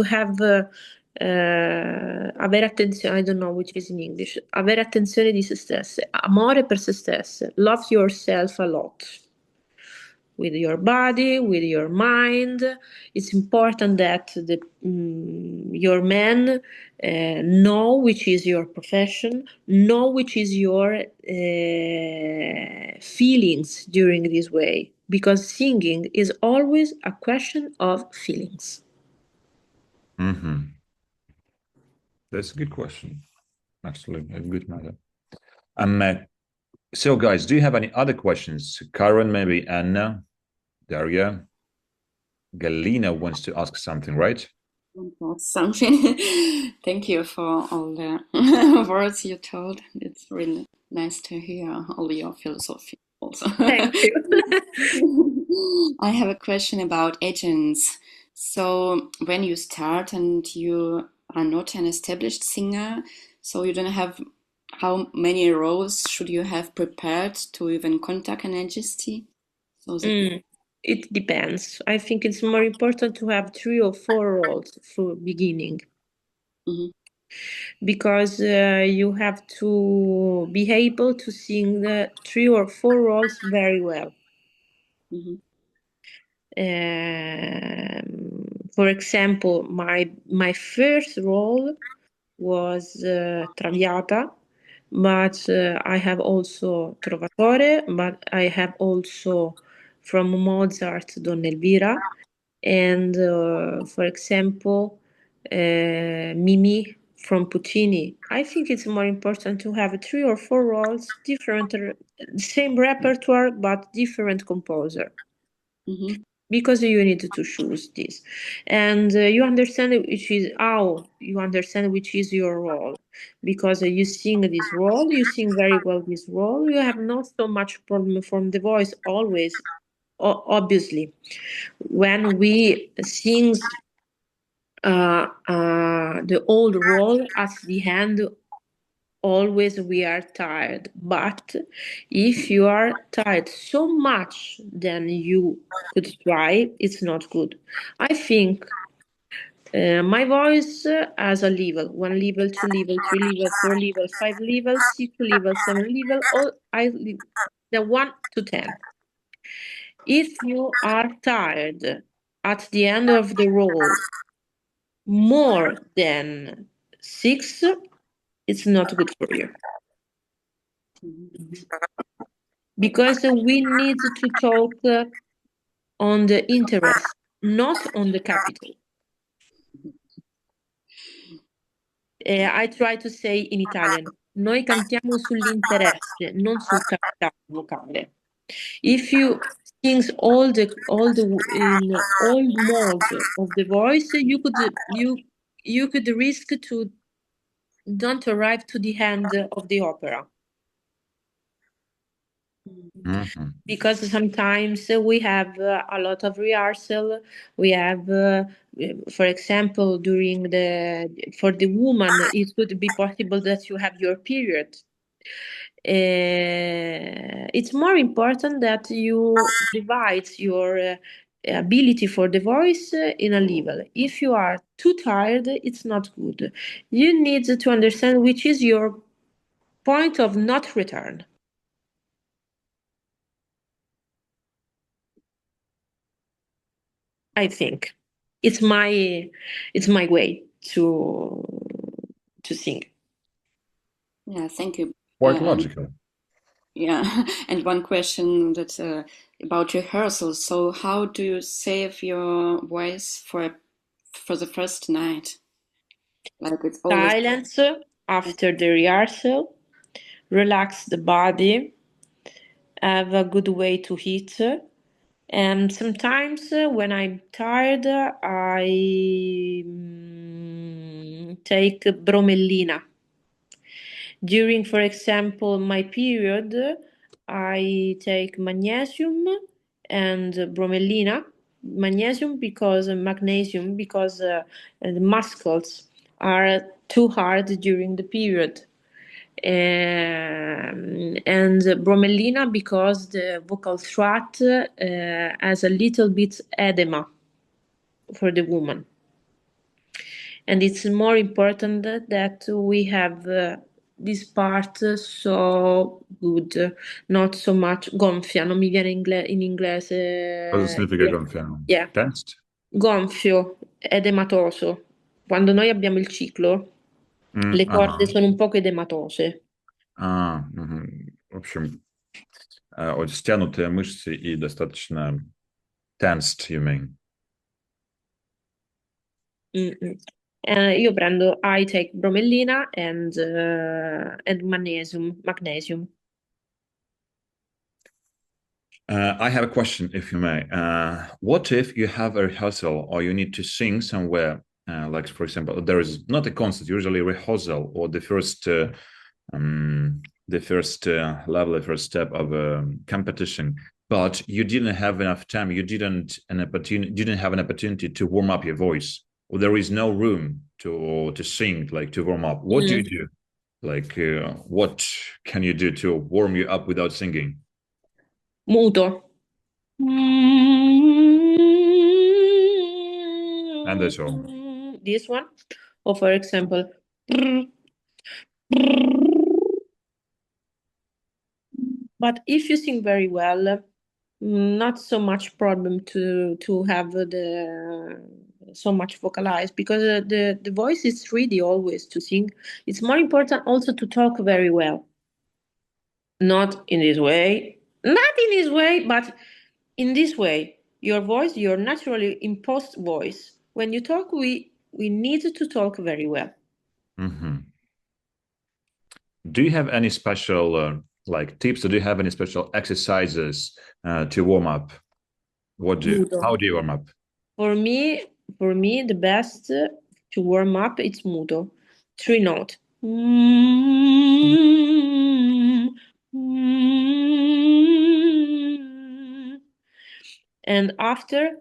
have avere attenzione. I don't know which is in English. Avere attenzione di se stesse, amore per se stesse, love yourself a lot with your body, with your mind. It's important that your men know which is your profession, know which is your feelings during this way, because singing is always a question of feelings. Mm-hmm. That's a good question. Absolutely, a good matter. So guys, do you have any other questions? Karen, maybe Anna, Daria, Galina wants to ask something, right? That's something. Thank you for all the words you told. It's really nice to hear all your philosophy also. Thank you. I have a question about agents. So when you start and you are not an established singer, so you don't have, how many rows should you have prepared to even contact an agency? So It depends. I think it's more important to have 3 or 4 roles for beginning. Mhm. Because you have to be able to sing the 3 or 4 roles very well. Mhm. For example, my first role was Traviata, but I have also Trovatore, but I have also from Mozart Donna Elvira, and for example, Mimi from Puccini. I think it's more important to have 3 or 4 roles, different, same repertoire, but different composer. Mhm. Because you need to choose this, and you understand how you understand which is your role, because you sing this role, you sing very well this role, you have not so much problem from the voice always. Obviously, when we sing the old role at the end, always we are tired. But if you are tired so much then you could try, it's not good. I think my voice has a level: 1 level, 2 level, 3 level, 4 level, 5 level, 6 level, 7 level, all the 1 to 10. If you are tired at the end of the role more than 6, it's not good for you. Because we need to talk on the interest, not on the capital. I try to say in Italian: noi cantiamo sull'interesse, non sul capitale vocale. If you sing all the in all modes of the voice, you could risk to don't arrive to the end of the opera. Mm-hmm. Because sometimes we have a lot of rehearsal. We have, for example, for the woman, it could be possible that you have your period. It's more important that you divide your ability for the voice in a level. If you are too tired, it's not good. You need to understand which is your point of not return. I think it's my way to sing. Yeah, thank you. Quite logical. Yeah, and one question that about rehearsals. So, how do you save your voice for the first night? Like it's always Silence after the rehearsal, relax the body, have a good way to eat. And sometimes when I'm tired, I take bromellina. During, for example, my period, I take magnesium and bromellina. Magnesium because magnesium because the muscles are too hard during the period. And bromellina because the vocal tract has a little bit edema for the woman. And it's more important that we have this part so good, not so much gonfia, non mi viene in inglese. Cosa significa gonfiano? Yeah. Tensed? Gonfio, edematoso. Quando noi abbiamo il ciclo, le corde sono un poco edematose. В общем, вот стянутые мышцы и достаточно tensed, you mean? Io prendo, I take bromellina and magnesium. I have a question, if you may. What if you have a rehearsal or you need to sing somewhere? Like, for example, there is not a concert, usually a rehearsal or the first level, the first step of a competition. But you didn't have enough time. You didn't have an opportunity to warm up your voice. Or there is no room to sing, like to warm up. What do you do? Like, what can you do to warm you up without singing? Muto. And that's all. This one. Or for example. But if you sing very well, not so much problem to have so much vocalized, because the voice is ready always to sing. It's more important also to talk very well. Not in this way, but in this way. Your voice, your naturally imposed voice. When you talk, we need to talk very well. Do you have any special like tips? Or do you have any special exercises to warm up? How do you warm up? For me, the best to warm up it's muto, 3 note. And after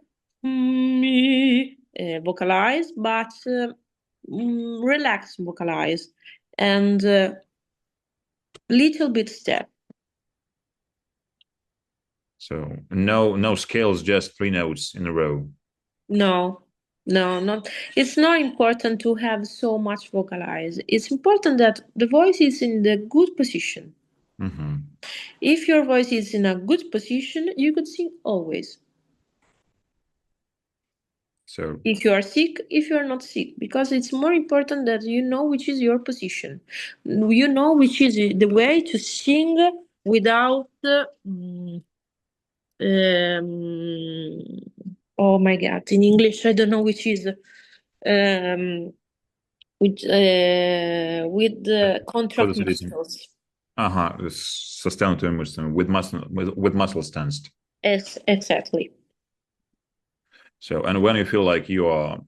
vocalize, but relax vocalize, and little bit step. So no scales, just 3 notes in a row. No, not. It's not important to have so much vocalize. It's important that the voice is in the good position. If your voice is in a good position, you could sing always. So if you are sick, if you are not sick, because it's more important that you know which is your position. You know which is the way to sing without oh my God, in English I don't know which is with the contract muscles. Sostenute мышцами, with muscles tensed. Yes, exactly. So, and when you feel like the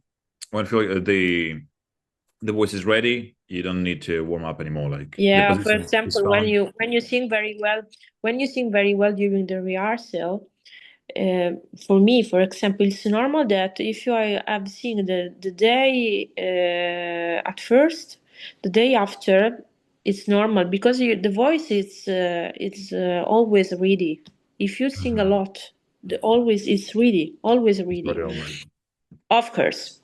voice is ready, you don't need to warm up anymore. Like, yeah, for example, when you sing very well during the rehearsal, for me, for example, it's normal that if you have seen the day at first, the day after, it's normal because the voice is always ready. If you sing a lot, always ready. Very alright. Of course,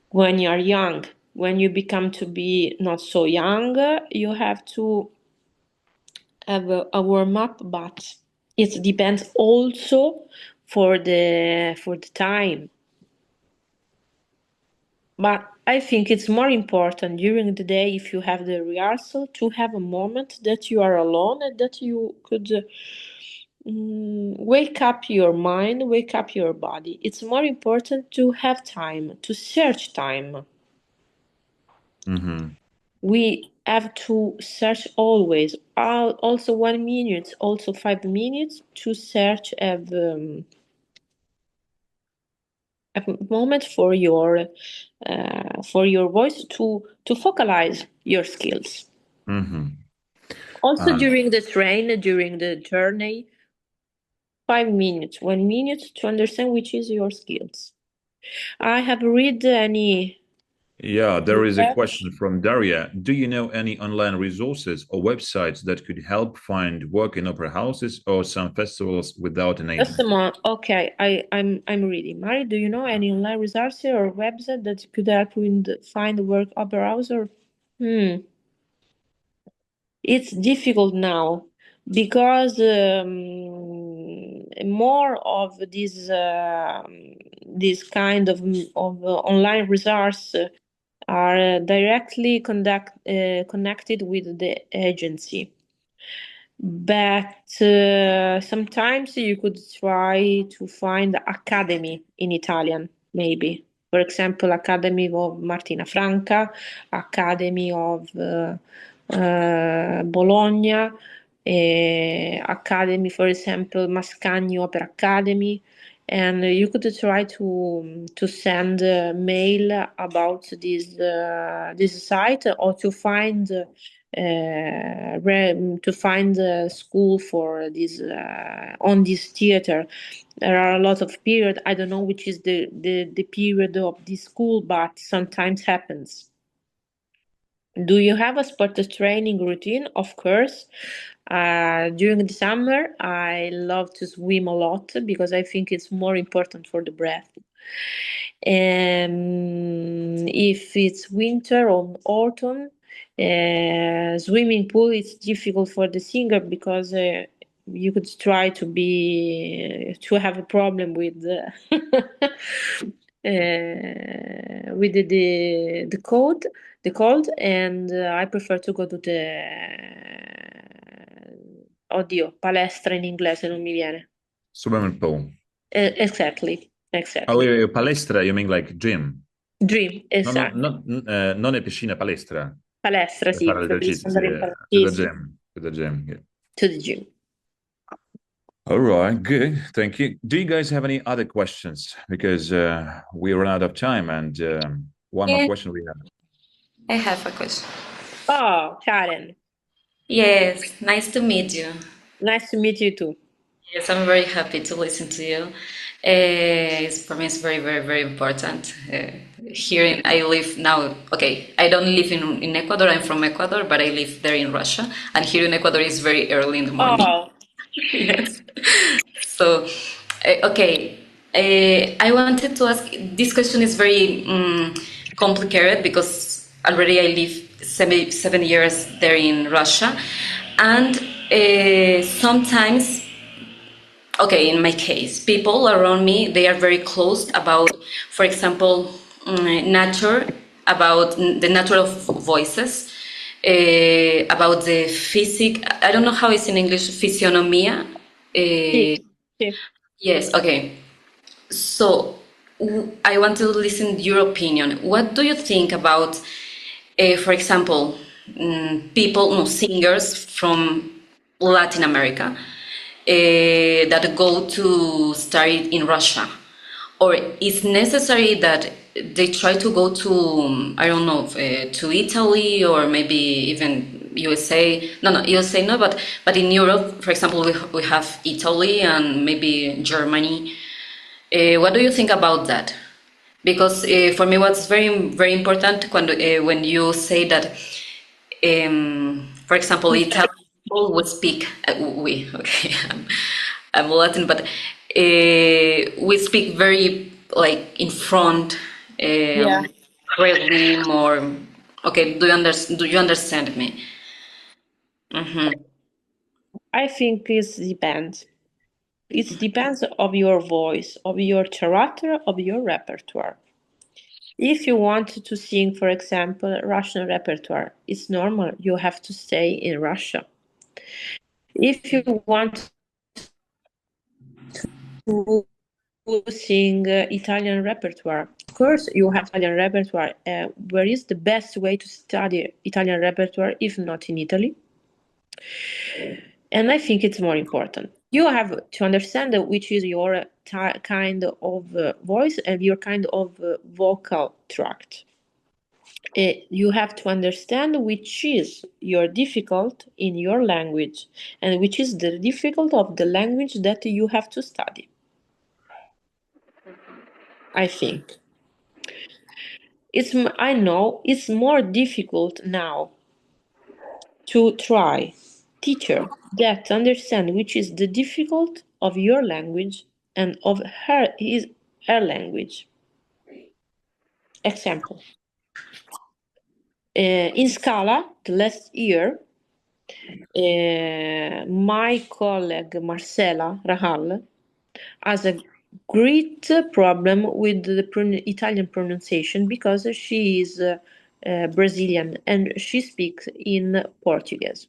when you are young, when you become to be not so young, you have to have a warm-up, but it depends also for the time. But I think it's more important during the day, if you have the rehearsal, to have a moment that you are alone and that you could wake up your mind, wake up your body. It's more important to have time, to search time. Mm-hmm. We have to search always, also 1 minute, also 5 minutes to search a moment for your voice to focalize your skills. Mm-hmm. Also during the train, during the journey, 5 minutes, 1 minute to understand which is your skills. I have read any. Yeah, there is a question from Daria. Do you know any online resources or websites that could help find work in opera houses or some festivals without an agent? Just a moment. Okay, I'm reading. Mari, do you know any online resources or website that could help you find work opera house or? It's difficult now because more of this kind of online resource are directly connected with the agency. But sometimes you could try to find academy in Italian, maybe. For example, Academy of Martina Franca, Academy of Bologna, Academy, for example, Mascagni Opera Academy. And you could try to send a mail about this site or to find a school for this on this theater. There are a lot of period. I don't know which is the period of this school, but sometimes happens. Do you have a sport training routine? Of course. During the summer, I love to swim a lot because I think it's more important for the breath. If it's winter or autumn, swimming pool is difficult for the singer because you could try to have a problem with with the cold, and I prefer to go to the oddio, palestra in inglese non mi viene. Swimming pool. Exactly. Oh, wait, palestra, you mean like gym? Dream, esatto. Non è piscina, palestra. Palestra, sì, Fare l'esercizio, andare in to the palestra. gym. To the gym, yeah. To the gym. All right, good. Thank you. Do you guys have any other questions? Because we run out of time, and one more question we have. I have a question. Oh, Karen. Yes, nice to meet you. Nice to meet you too. Yes, I'm very happy to listen to you. For me, it's very, very, very important. I live now, okay, I don't live in Ecuador, I'm from Ecuador, but I live there in Russia. And here in Ecuador, it's very early in the morning. Oh. Yes. So, okay, I wanted to ask, this question is very complicated because already I live 7 years there in Russia. And sometimes, okay, in my case, people around me, they are very close about, for example, nature, about the nature of voices, about the physic, I don't know how it's in English, physiognomia. Sì, sì. Yes, okay. So I want to listen to your opinion. What do you think about, for example, singers from Latin America that go to study in Russia? Or is necessary that they try to go to, I don't know, to Italy or maybe even USA? No, USA no, but in Europe, for example, we have Italy and maybe Germany. What do you think about that? Because for me, what's very, very important when you say that, for example, Italian people would speak, okay, I'm Latin, but we speak very like in front. Yeah. rhythm or okay, do you understand me? I think it depends. It depends of your voice, of your character, of your repertoire. If you want to sing, for example, Russian repertoire, it's normal. You have to stay in Russia. If you want to sing Italian repertoire, of course, you have Italian repertoire. Where is the best way to study Italian repertoire if not in Italy? And I think it's more important. You have to understand which is your kind of voice and your kind of vocal tract. You have to understand which is your difficult in your language and which is the difficult of the language that you have to study. I think. I know it's more difficult now to try teacher that understand which is the difficult of your language and of her language. Example. In Scala, the last year, my colleague Marcela Rahal has a great problem with the Italian pronunciation because she is Brazilian and she speaks in Portuguese.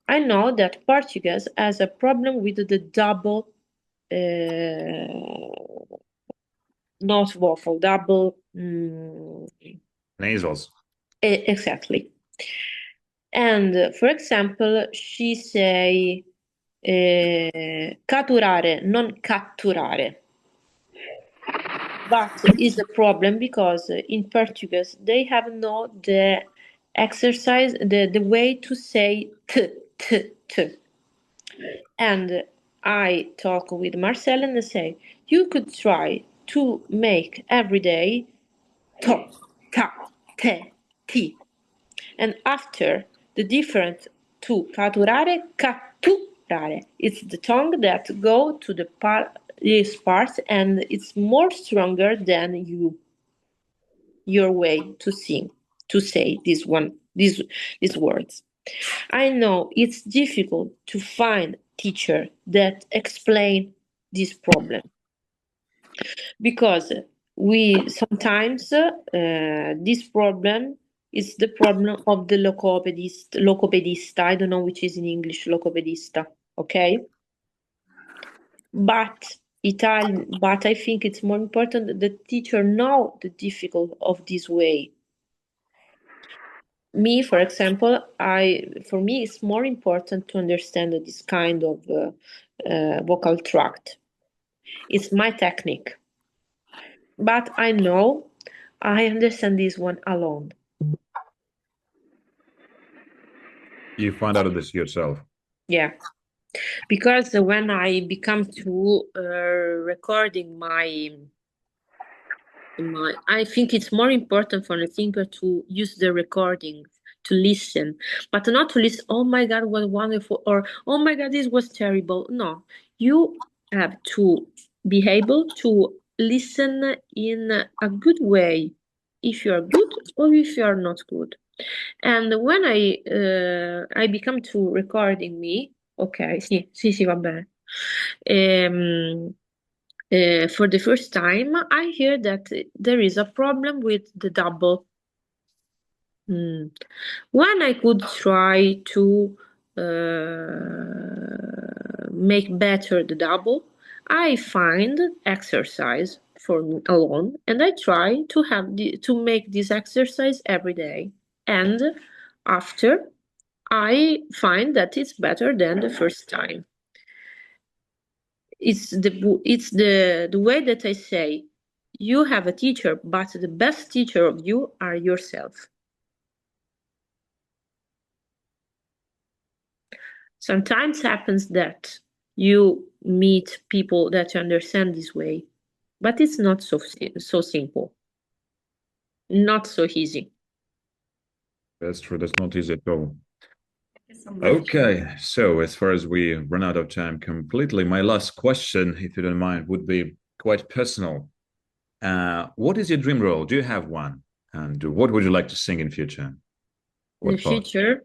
I know that Portuguese has a problem with the double, not vocal, double. Nasals. Exactly. And for example, she say catturare, non catturare. But is a problem because in Portuguese they have no the exercise, the way to say t. And I talk with Marcel and say, you could try to make every day to, ta, te, ti. And after the different to catturare, catturare. It's the tongue that go to this part and it's more stronger than your way to sing, to say these words. I know it's difficult to find teacher that explain this problem because we sometimes this problem is the problem of the logopedista. I don't know which is in English logopedista, okay? But I think it's more important that the teacher know the difficult of this way. Me, for example, for me it's more important to understand this kind of vocal tract. It's my technique. But I know I understand this one alone. You find out of this yourself. Yeah. Because when I become to recording my I think it's more important for the thinker to use the recording, to listen, but not to listen, oh my God, what wonderful, or oh my God, this was terrible. No, you have to be able to listen in a good way, if you are good or if you are not good. And when I become to recording me, ok, sì, va bene. For the first time, I hear that there is a problem with the double. When I could try to make better the double, I find exercise for me alone, and I try to make this exercise every day. And after, I find that it's better than the first time. It's the way that I say, you have a teacher, but the best teacher of you are yourself. Sometimes happens that you meet people that understand this way, but it's not so simple, not so easy. That's true. That's not easy at all. Okay, so as far as we run out of time completely, my last question, if you don't mind, would be quite personal. What is your dream role? Do you have one? And what would you like to sing in future? In the What part? future,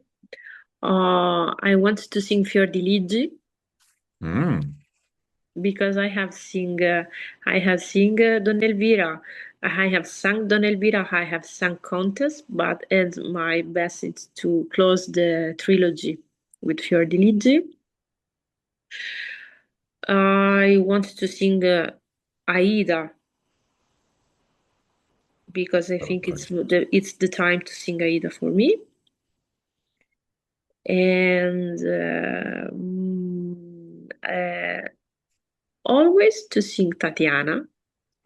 I want to sing Fior di Ligi because I have sing Don Elvira. I have sung Don Elvira. I have sung Contest, but as my best is to close the trilogy with Fior di Ligi. I want to sing Aida because I think it's the time to sing Aida for me. And always to sing Tatiana.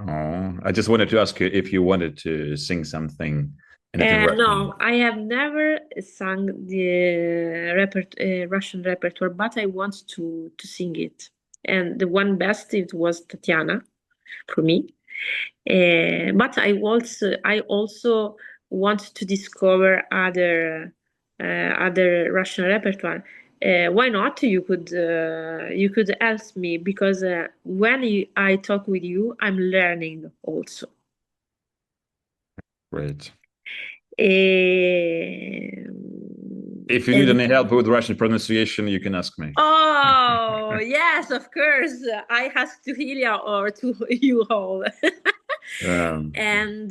Oh, I just wanted to ask you if you wanted to sing something, anything Russian. No, I have never sung the Russian repertoire, but I want to sing it. And the one best it was Tatiana for me. But I also want to discover other Russian repertoire. Why not? You could ask me because when I talk with you, I'm learning also. Great. If you need any help with Russian pronunciation, you can ask me. Oh, yes, of course. I ask to Hilia or to you all. And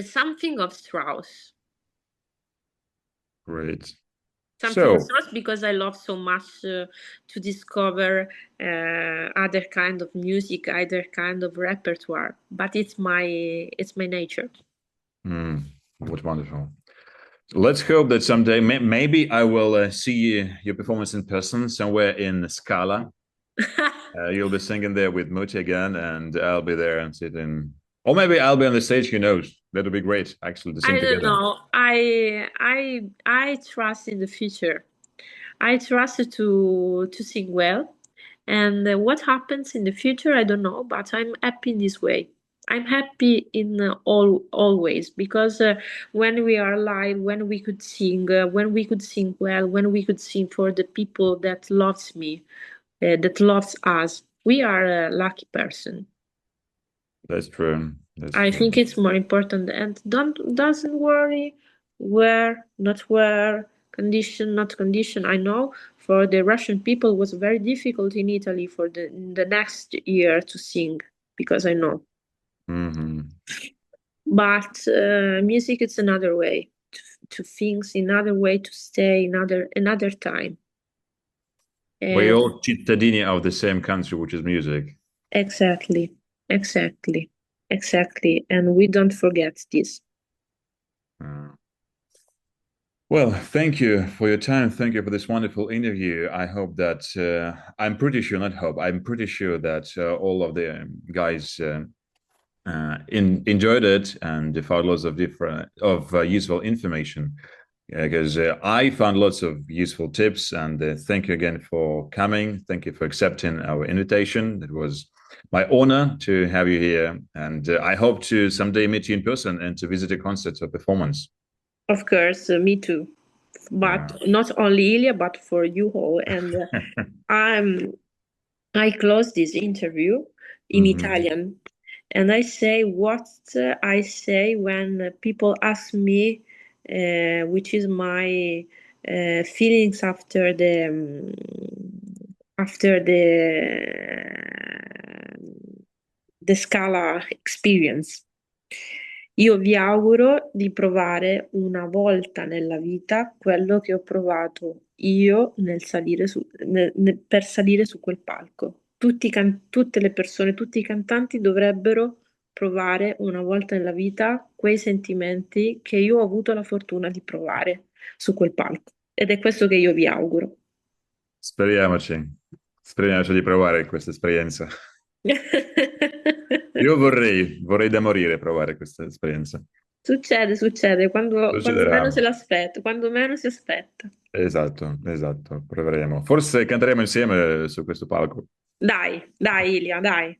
something of Strauss. Great. Something of Strauss because I love so much to discover other kind of music, other kind of repertoire. But it's my nature. What wonderful. Let's hope that someday, maybe I will see your performance in person somewhere in Scala. You'll be singing there with Muti again, and I'll be there and sitting. Or maybe I'll be on the stage. Who knows? That would be great, actually, to sing together. I don't know. I trust in the future. I trust to sing well, and what happens in the future, I don't know. But I'm happy in this way. I'm happy in always because when we are alive, when we could sing well, when we could sing for the people that loves me, that loves us, we are a lucky person. That's true. I think it's more important, and doesn't worry where, not where, condition, not condition. I know for the Russian people it was very difficult in Italy for the next year to sing because I know. But music is another way to things, another way to stay, another time. We're all cittadini of the same country, which is music. Exactly. And we don't forget this. Well, thank you for your time. Thank you for this wonderful interview. I hope that I'm pretty sure that all of the guys enjoyed it and found lots of useful information. Because I found lots of useful tips, and thank you again for coming. Thank you for accepting our invitation. It was my honor to have you here, and I hope to someday meet you in person and to visit a concert or performance. Of course, me too. But not only Ilya, but for you all. And I close this interview in Italian, and I say what I say when people ask me, which is my feelings after the Scala experience. Io vi auguro di provare una volta nella vita quello che ho provato io per salire su quel palco. Tutte le persone, tutti i cantanti dovrebbero provare una volta nella vita quei sentimenti che io ho avuto la fortuna di provare su quel palco. Ed è questo che io vi auguro. Speriamoci di provare questa esperienza. Io vorrei da morire provare questa esperienza. Succede quando meno se l'aspetta, quando meno si aspetta. Esatto, proveremo. Forse canteremo insieme su questo palco. Dai, Ilia, dai.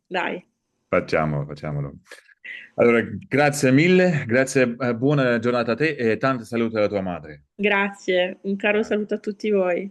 Facciamolo. Allora, grazie mille, buona giornata a te e tanti saluti alla tua madre. Grazie, un caro saluto a tutti voi.